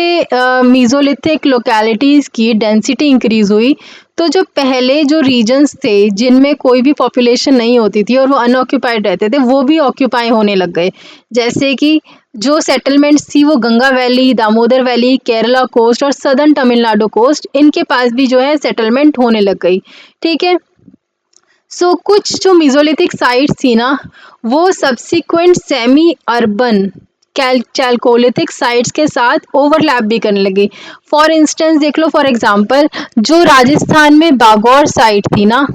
Speaker 1: मीज़ोलिथिक लोकेलिटीज़ की डेंसिटी इंक्रीज़ हुई, तो जो पहले जो रीजन्स थे जिनमें कोई भी पॉपुलेशन नहीं होती थी और वो अनऑक्यूपाइड रहते थे, वो भी ऑक्यूपाई होने लग गए। जैसे कि जो सेटलमेंट्स थी वो Ganga valley, Damodar valley, Kerala coast और सदर्न तमिलनाडु कोस्ट, इनके पास भी जो है सेटलमेंट होने लग गई। ठीक है। सो कुछ जो मीज़ोलिथिक साइट्स थी ना, वो subsequent semi urban Chalcolithic sites के साथ ओवरलैप भी करने लगी। फॉर इंस्टेंस देख लो, फॉर एग्जांपल जो राजस्थान में बागौर साइट थी ना,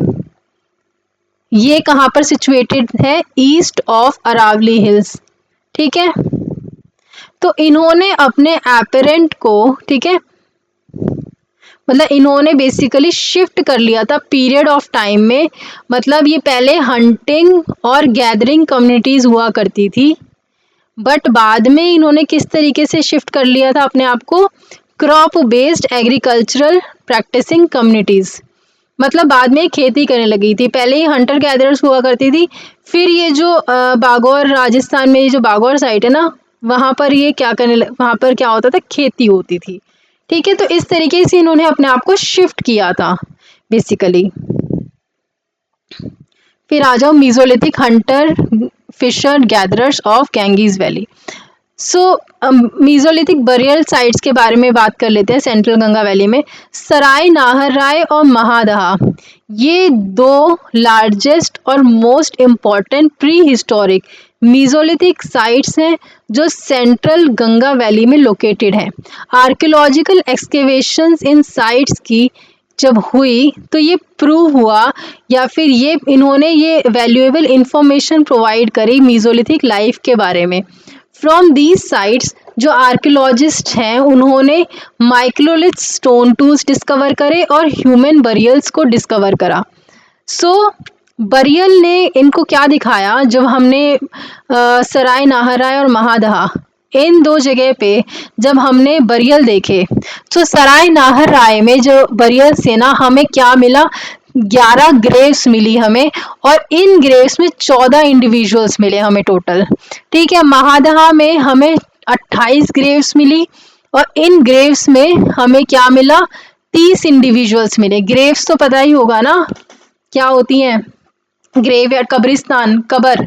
Speaker 1: ये कहाँ पर सिचुएटेड है? East of Aravalli hills. ठीक है। तो इन्होंने अपने एपेरेंट को, ठीक है, मतलब इन्होंने बेसिकली शिफ्ट कर लिया था पीरियड ऑफ टाइम में। मतलब ये पहले हंटिंग और गैदरिंग कम्युनिटीज हुआ करती थी, बट बाद में इन्होंने किस तरीके से शिफ्ट कर लिया था अपने आप को? Crop based agricultural practising communities. मतलब बाद में खेती करने लगी थी। पहले ही हंटर गैदरर्स हुआ करती थी, फिर ये जो बागौर, राजस्थान में ये जो बागौर साइट है ना, वहाँ पर ये क्या वहाँ पर क्या होता था? खेती होती थी। ठीक है। तो इस तरीके से इन्होंने अपने आप को शिफ्ट किया था बेसिकली। फिर आ जाओ mesolithic hunter fisher gatherers of Ganges valley. So mesolithic burial sites के बारे में बात कर लेते हैं। सेंट्रल गंगा वैली में सराय नाहरराय और महादहा, ये दो लार्जेस्ट और most important prehistoric mesolithic sites हैं जो सेंट्रल गंगा वैली में लोकेटेड हैं। आर्कियोलॉजिकल एक्सकेवेशंस इन साइट्स की जब हुई तो ये प्रूव हुआ, या फिर ये इन्होंने ये वैल्यूएबल इंफॉर्मेशन प्रोवाइड करी मीज़ोलिथिक लाइफ के बारे में। फ्रॉम दीज साइट्स जो आर्कियोलॉजिस्ट हैं उन्होंने माइक्रोलिथ स्टोन टूल्स डिस्कवर करे और ह्यूमन बरियल्स को डिस्कवर करा। सो बरियल ने इनको क्या दिखाया? जब हमने सराय नाहरराय और महादहा, इन दो जगह पे जब हमने बरियल देखे, तो सराय नाहरराय में जो बरियल से ना हमें क्या मिला? 11 ग्रेव्स मिली हमें, और इन ग्रेव्स में 14 इंडिविजुअल्स मिले हमें टोटल। ठीक है। महादहा में हमें 28 ग्रेव्स मिली, और इन ग्रेव्स में हमें क्या मिला? 30 इंडिविजुअल्स मिले। ग्रेव्स तो पता ही होगा ना क्या होती हैं? ग्रेव या कब्रिस्तान, कबर,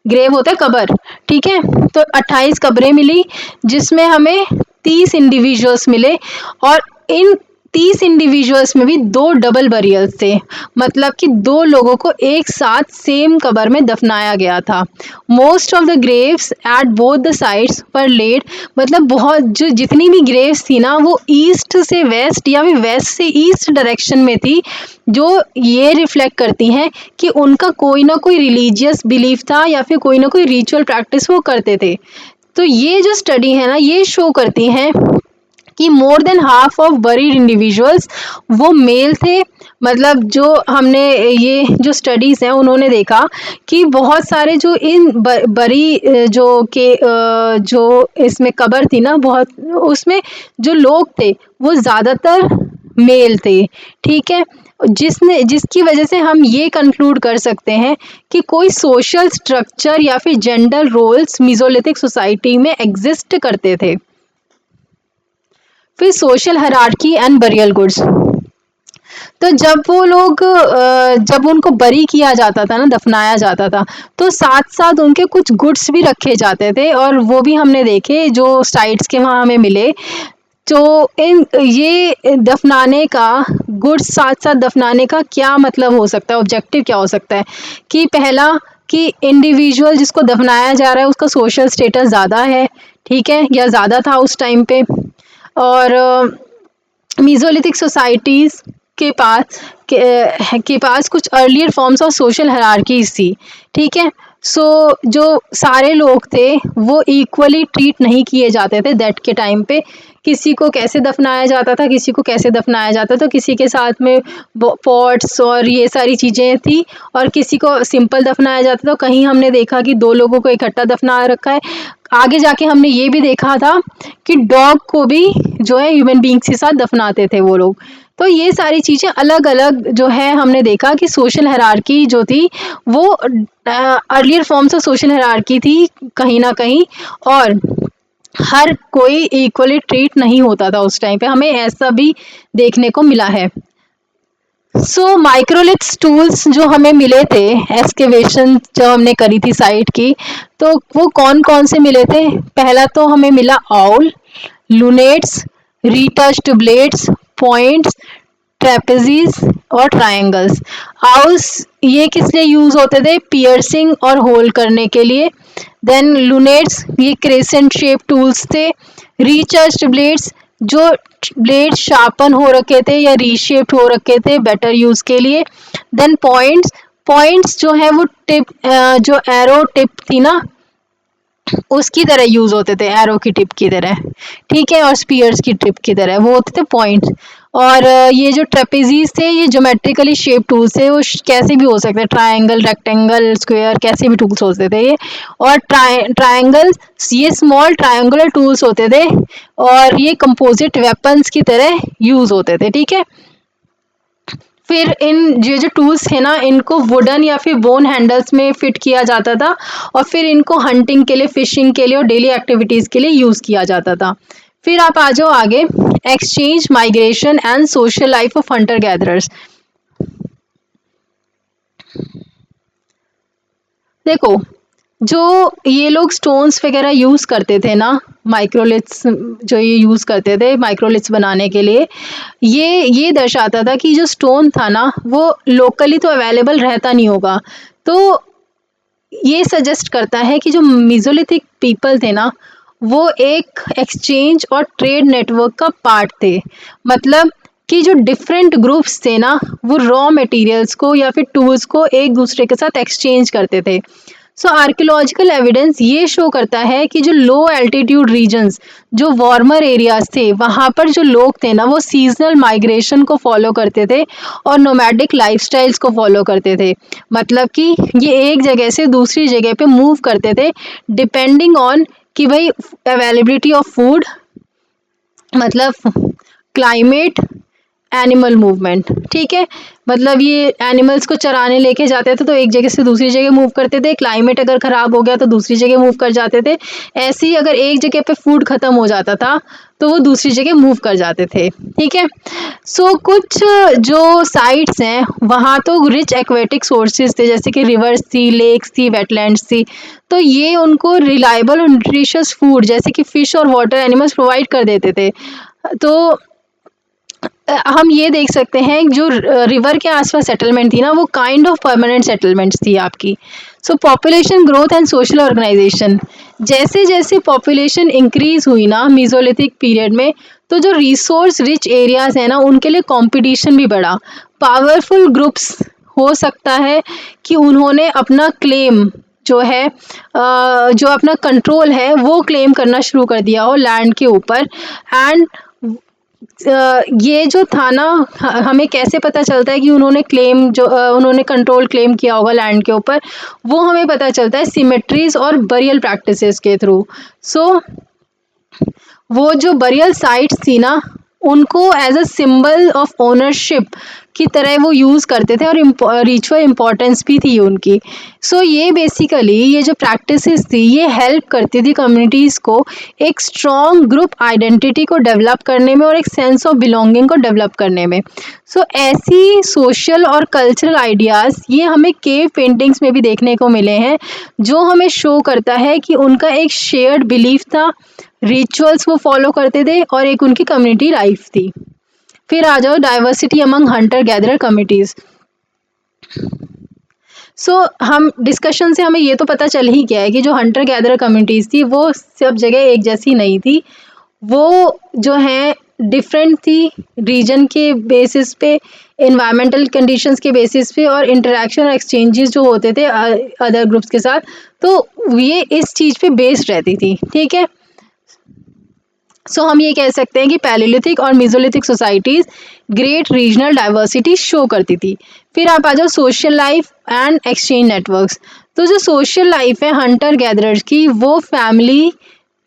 Speaker 1: ग्रेव होता है कबर। ठीक है। तो 28 कब्रें मिली जिसमें हमें 30 इंडिविजुअल्स मिले, और इन 30 इंडिविजुअल्स में भी 2 डबल बरियल्स थे, मतलब कि 2 लोगों को एक साथ सेम कबर में दफनाया गया था। Most of the graves at both the sides were laid, मतलब बहुत जो जितनी भी ग्रेव्स थी ना वो ईस्ट से वेस्ट या फिर वेस्ट से ईस्ट डायरेक्शन में थी, जो ये रिफ्लेक्ट करती हैं कि उनका कोई ना कोई रिलीजियस बिलीफ था या फिर कोई ना कोई रिचुअल प्रैक्टिस वो करते थे। तो ये जो स्टडी है ना, ये शो करती हैं कि more than half of buried individuals वो मेल थे। मतलब जो हमने ये जो स्टडीज़ हैं उन्होंने देखा कि बहुत सारे जो इन बरी जो इसमें कबर थी ना, बहुत उसमें जो लोग थे वो ज़्यादातर मेल थे। ठीक है। जिसकी वजह से हम ये कंक्लूड कर सकते हैं कि कोई सोशल स्ट्रक्चर या फिर जेंडर रोल्स मीज़ोलिथिक सोसाइटी में एग्जिस्ट करते थे। फिर social hierarchy and burial goods. तो जब वो लोग जब उनको बरी किया जाता था ना, दफनाया जाता था, तो साथ साथ उनके कुछ गुड्स भी रखे जाते थे, और वो भी हमने देखे जो साइट्स के वहाँ हमें मिले। तो इन ये दफनाने का, गुड्स साथ साथ दफनाने का क्या मतलब हो सकता है? ऑब्जेक्टिव क्या हो सकता है? कि पहला कि इंडिविजुअल जिसको दफनाया जा रहा है उसका सोशल स्टेटस ज़्यादा है, ठीक है, या ज़्यादा था उस टाइम पे, और मीज़ोलिथिक सोसाइटीज़ के पास कुछ earlier forms of social hierarchies थी। ठीक है। सो जो सारे लोग थे वो इक्वली ट्रीट नहीं किए जाते थे दैट के टाइम पे। किसी को कैसे दफनाया जाता था, किसी को कैसे दफनाया जाता, तो किसी के साथ में पॉट्स और ये सारी चीज़ें थी, और किसी को सिंपल दफनाया जाता था। कहीं हमने देखा कि 2 लोगों को इकट्ठा दफना रखा है। आगे जाके हमने ये भी देखा था कि डॉग को भी जो है ह्यूमन बींग्स के साथ दफनाते थे वो लोग। तो ये सारी चीज़ें अलग अलग जो है हमने देखा कि सोशल हायरार्की जो थी वो earlier forms of social hierarchy थी कहीं ना कहीं। और हर कोई इक्वली ट्रीट नहीं होता था उस टाइम पे, हमें ऐसा भी देखने को मिला है। सो माइक्रोलिथ्स टूल्स जो हमें मिले थे, एक्सकेवेशन जो हमने करी थी साइट की, तो वो कौन कौन से मिले थे? पहला तो हमें मिला आउल, लूनेट्स, रीटच्ड ब्लेड्स, पॉइंट्स, ट्रेपेजीज और ट्रायंगल्स। आउल्स ये किस लिए यूज होते थे? पियर्सिंग और होल करने के लिए। देन लूनेट्स ये क्रेसेंट शेप टूल्स थे। रीचर्च्ड ब्लेड्स जो ब्लेड शार्पन हो रखे थे या रीशेप्ड हो रखे थे बेटर यूज के लिए। देन पॉइंट्स, पॉइंट्स जो है वो टिप, जो एरो टिप थी ना उसकी तरह यूज होते थे, एरो की टिप की तरह, ठीक है, और स्पीयर्स की टिप की तरह वो होते थे पॉइंट्स। और ये जो ट्रेपेजीज थे ये ज्योमेट्रिकली शेप टूल्स थे, वो कैसे भी हो सकते हैं, ट्रायंगल, रेक्टेंगल, स्क्वायर, कैसे भी टूल्स होते थे ये। और ट्रायंगल ये स्मॉल ट्रायंगुलर टूल्स होते थे और ये कंपोजिट वेपन्स की तरह यूज होते थे, ठीक है। फिर इन ये जो टूल्स थे ना इनको वुडन या फिर बोन हैंडल्स में फिट किया जाता था और फिर इनको हंटिंग के लिए, फिशिंग के लिए और डेली एक्टिविटीज के लिए यूज किया जाता था। फिर आप आ जाओ आगे, exchange, migration and social life of Hunter gatherers. देखो, जो ये लोग स्टोन्स वगैरह यूज करते थे ना, माइक्रोलिथ्स जो ये यूज करते थे माइक्रोलिथ्स बनाने के लिए, ये दर्शाता था कि जो स्टोन था ना वो लोकली तो अवेलेबल रहता नहीं होगा। तो ये सजेस्ट करता है कि जो मीजोलिथिक पीपल थे ना वो एक एक्सचेंज और ट्रेड नेटवर्क का पार्ट थे। मतलब कि जो डिफरेंट ग्रुप्स थे ना वो रॉ मटेरियल्स को या फिर टूल्स को एक दूसरे के साथ एक्सचेंज करते थे। सो आर्कियोलॉजिकल एविडेंस ये शो करता है कि जो लो एल्टीट्यूड रीजन्स, जो वार्मर एरियाज थे, वहाँ पर जो लोग थे ना वो सीजनल माइग्रेशन को फॉलो करते थे और नोमैडिक लाइफस्टाइल्स को फॉलो करते थे। मतलब कि ये एक जगह से दूसरी जगह पे मूव करते थे डिपेंडिंग ऑन कि भाई अवेलेबिलिटी ऑफ फूड, मतलब क्लाइमेट, एनिमल मूवमेंट, ठीक है। मतलब ये एनिमल्स को चराने लेके जाते थे तो एक जगह से दूसरी जगह मूव करते थे, क्लाइमेट अगर खराब हो गया तो दूसरी जगह मूव कर जाते थे। ऐसे ही अगर एक जगह पे फूड खत्म हो जाता था तो वो दूसरी जगह मूव कर जाते थे, ठीक है। सो कुछ जो साइट्स हैं वहाँ तो रिच एक्वेटिक सोर्सेज थे, जैसे कि रिवर्स थी, लेक्स थी, वेटलैंड्स थी, तो ये उनको रिलायबल और न्यूट्रिशियस फूड जैसे कि फिश और वाटर एनिमल्स प्रोवाइड कर देते थे। तो हम ये देख सकते हैं जो रिवर के आसपास सेटलमेंट थी ना वो काइंड ऑफ परमानेंट सेटलमेंट्स थी आपकी। So population growth and social organisation, जैसे जैसे पॉपुलेशन इंक्रीज हुई ना मीजोलिथिक पीरियड में, तो जो रिसोर्स रिच एरियाज है ना उनके लिए कंपटीशन भी बढ़ा। पावरफुल ग्रुप्स हो सकता है कि उन्होंने अपना क्लेम जो है जो अपना कंट्रोल है वो क्लेम करना शुरू कर दिया हो लैंड के ऊपर। एंड ये जो था ना हमें कैसे पता चलता है कि उन्होंने क्लेम जो उन्होंने कंट्रोल क्लेम किया होगा लैंड के ऊपर, वो हमें पता चलता है सिमेट्रीज और बरियल प्रैक्टिसेस के थ्रू। सो वो जो बरियल साइट्स थी ना उनको as a symbol of ownership की तरह वो यूज़ करते थे और रिचुअल इम्पोर्टेंस भी थी उनकी। सो ये बेसिकली ये जो प्रैक्टिसेस थी ये हेल्प करती थी कम्युनिटीज़ को एक स्ट्रॉन्ग ग्रुप आइडेंटिटी को डेवलप करने में और एक सेंस ऑफ बिलोंगिंग को डेवलप करने में। सो ऐसी सोशल और कल्चरल आइडियाज़ ये हमें केव पेंटिंग्स में भी देखने को मिले हैं, जो हमें शो करता है कि उनका एक शेयर्ड बिलीफ था, रिचुअल्स वो फॉलो करते थे और एक उनकी कम्युनिटी लाइफ थी। फिर आ जाओ diversity among hunter gatherer communities. So हम डिस्कशन से हमें ये तो पता चल ही गया है कि जो हंटर गैदरर कम्युनिटीज थी वो सब जगह एक जैसी नहीं थी, वो जो है डिफरेंट थी रीजन के बेसिस पे, इन्वायरमेंटल कंडीशंस के बेसिस पे और इंटरेक्शन और एक्सचेंजेस जो होते थे अदर ग्रुप्स के साथ, तो ये इस चीज़ पे बेस्ड रहती थी, ठीक है। सो हम ये कह सकते हैं कि पैलियोलिथिक और mesolithic societies great regional diversity show करती थी। फिर आप आ जाओ social life and exchange networks. तो जो सोशल लाइफ है हंटर गैदरर्स की वो फैमिली,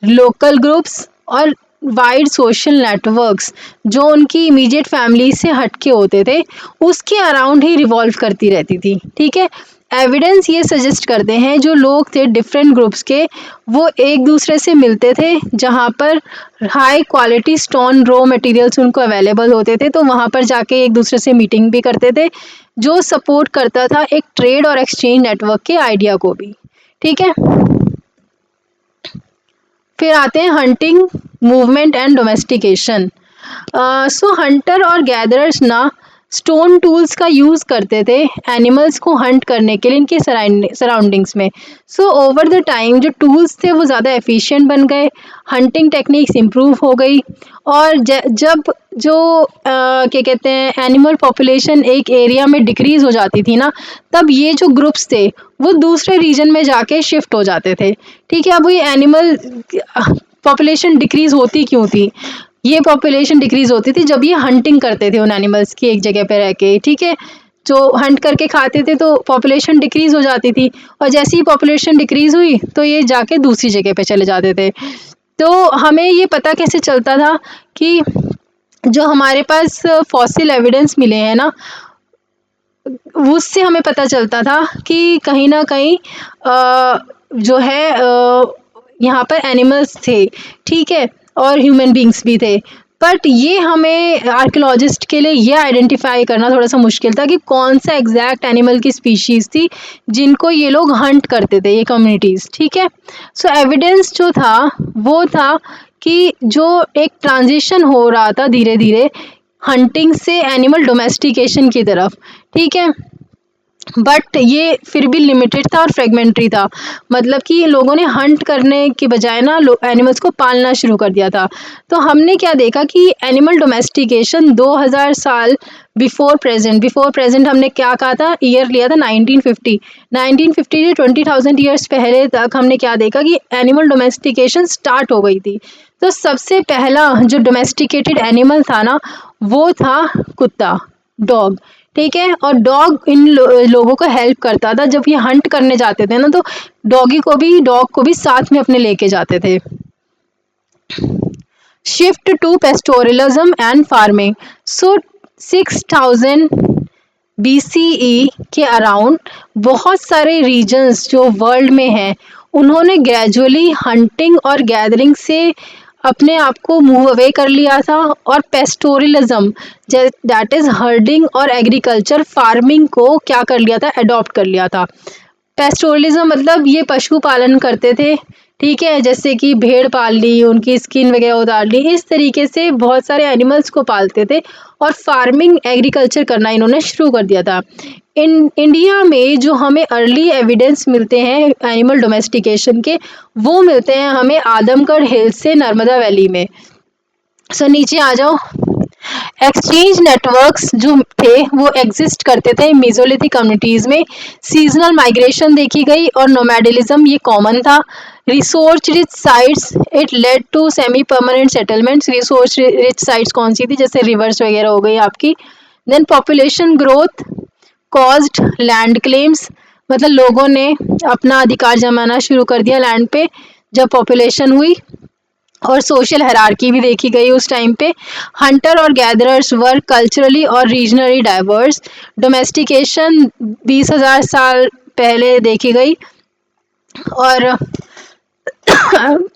Speaker 1: लोकल ग्रुप्स और वाइड सोशल नेटवर्क्स जो उनकी इमीडिएट फैमिली से हटके होते थे उसके अराउंड ही रिवॉल्व करती रहती थी, ठीक है। एविडेंस ये सजेस्ट करते हैं जो लोग थे डिफरेंट ग्रुप्स के, वो एक दूसरे से मिलते थे जहाँ पर high quality stone raw materials उनको अवेलेबल होते थे, तो वहाँ पर जाके एक दूसरे से मीटिंग भी करते थे, जो सपोर्ट करता था एक ट्रेड और एक्सचेंज नेटवर्क के आइडिया को भी। ठीक है, फिर आते हैं hunting movement and domestication. So Hunter और गैदरर्स ना स्टोन टूल्स का यूज़ करते थे एनिमल्स को हंट करने के लिए इनके सराउंडिंग्स में। सो ओवर द टाइम जो टूल्स थे वो ज़्यादा एफिशिएंट बन गए, हंटिंग टेक्निक्स इम्प्रूव हो गई, और जब जो क्या कहते हैं एनिमल पॉपुलेशन एक एरिया में डिक्रीज़ हो जाती थी ना, तब ये जो ग्रुप्स थे वो दूसरे रीजन में जाके शिफ्ट हो जाते थे। ठीक है, अब ये एनिमल पॉपुलेशन डिक्रीज़ होती क्यों थी? ये पॉपुलेशन डिक्रीज़ होती थी जब ये हंटिंग करते थे उन एनिमल्स की एक जगह पे रह के। ठीक है, जो हंट करके खाते थे तो पॉपुलेशन डिक्रीज़ हो जाती थी, और जैसे ही पॉपुलेशन डिक्रीज़ हुई तो ये जाके दूसरी जगह पे चले जाते थे। तो हमें ये पता कैसे चलता था कि जो हमारे पास फॉसिल एविडेंस मिले हैं ना, उससे हमें पता चलता था कि कहीं ना कहीं जो है यहाँ पर एनिमल्स थे। ठीक है, और ह्यूमन बींग्स भी थे, बट ये हमें आर्कियोलॉजिस्ट के लिए ये आइडेंटिफाई करना थोड़ा सा मुश्किल था कि कौन सा एग्जैक्ट एनिमल की स्पीशीज़ थी जिनको ये लोग हंट करते थे, ये कम्युनिटीज़। ठीक है, सो एविडेंस जो था वो था कि जो एक ट्रांजिशन हो रहा था धीरे धीरे हंटिंग से एनिमल डोमेस्टिकेशन की तरफ। ठीक है, बट ये फिर भी लिमिटेड था और फ्रेगमेंट्री था, मतलब कि लोगों ने हंट करने के बजाय ना एनिमल्स को पालना शुरू कर दिया था। तो हमने क्या देखा कि एनिमल डोमेस्टिकेशन 2000 साल बिफोर प्रेजेंट हमने क्या कहा था, ईयर लिया था 1950 से 20,000 ईयर्स पहले तक हमने क्या देखा कि एनिमल डोमेस्टिकेशन स्टार्ट हो गई थी। तो सबसे पहला जो डोमेस्टिकेटेड एनिमल था ना वो था कुत्ता, डॉग। ठीक है, और डॉग इन लोगों को हेल्प करता था जब ये हंट करने जाते थे ना, तो डॉग को भी साथ में अपने लेके जाते थे। Shift to pastoralism and farming. So 6000 BCE के अराउंड बहुत सारे रीजन्स जो वर्ल्ड में हैं उन्होंने ग्रेजुअली हंटिंग और गैदरिंग से अपने आप को मूव अवे कर लिया था, और पेस्टोरलिज्म दैट इज हर्डिंग और एग्रीकल्चर फार्मिंग को क्या कर लिया था, अडॉप्ट कर लिया था। पेस्टोरलिज्म मतलब ये पशु पालन करते थे। ठीक है, जैसे कि भेड़ पाल ली, उनकी स्किन वगैरह उतार ली, इस तरीके से बहुत सारे एनिमल्स को पालते थे, और फार्मिंग एग्रीकल्चर करना इन्होंने शुरू कर दिया था। इंडिया में जो हमें अर्ली एविडेंस मिलते हैं एनिमल डोमेस्टिकेशन के, वो मिलते हैं हमें आदमगढ़ हिल्स से नर्मदा वैली में। सो नीचे आ जाओ। एक्सचेंज नेटवर्क्स जो थे वो एग्जिस्ट करते थे मेसोलिथिक कम्युनिटीज़ में। सीजनल माइग्रेशन देखी गई और नोमैडिलिज्म ये कॉमन था। Resource rich sites it led to semi permanent settlements. Resource rich sites कौन सी थी, जैसे रिवर्स वगैरह हो गई आपकी। Then population growth caused land claims, मतलब लोगों ने अपना अधिकार जमाना शुरू कर दिया लैंड पे जब पॉपुलेशन हुई। और सोशल हायरार्की भी देखी गई उस टाइम पे। हंटर और गैदरर्स वर्क कल्चरली और रीजनली डाइवर्स। डोमेस्टिकेशन 20,000 साल पहले देखी गई, और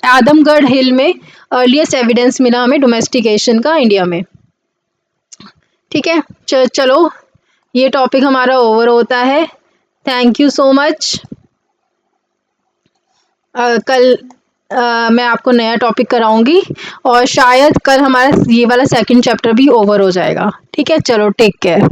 Speaker 1: आदमगढ़ हिल में अर्लीस्ट एविडेंस मिला हमें डोमेस्टिकेशन का इंडिया में। ठीक है, चलो ये टॉपिक हमारा ओवर होता है। Thank you so much. कल मैं आपको नया टॉपिक कराऊंगी, और शायद कल हमारा ये वाला सेकंड चैप्टर भी ओवर हो जाएगा। ठीक है, चलो टेक केयर।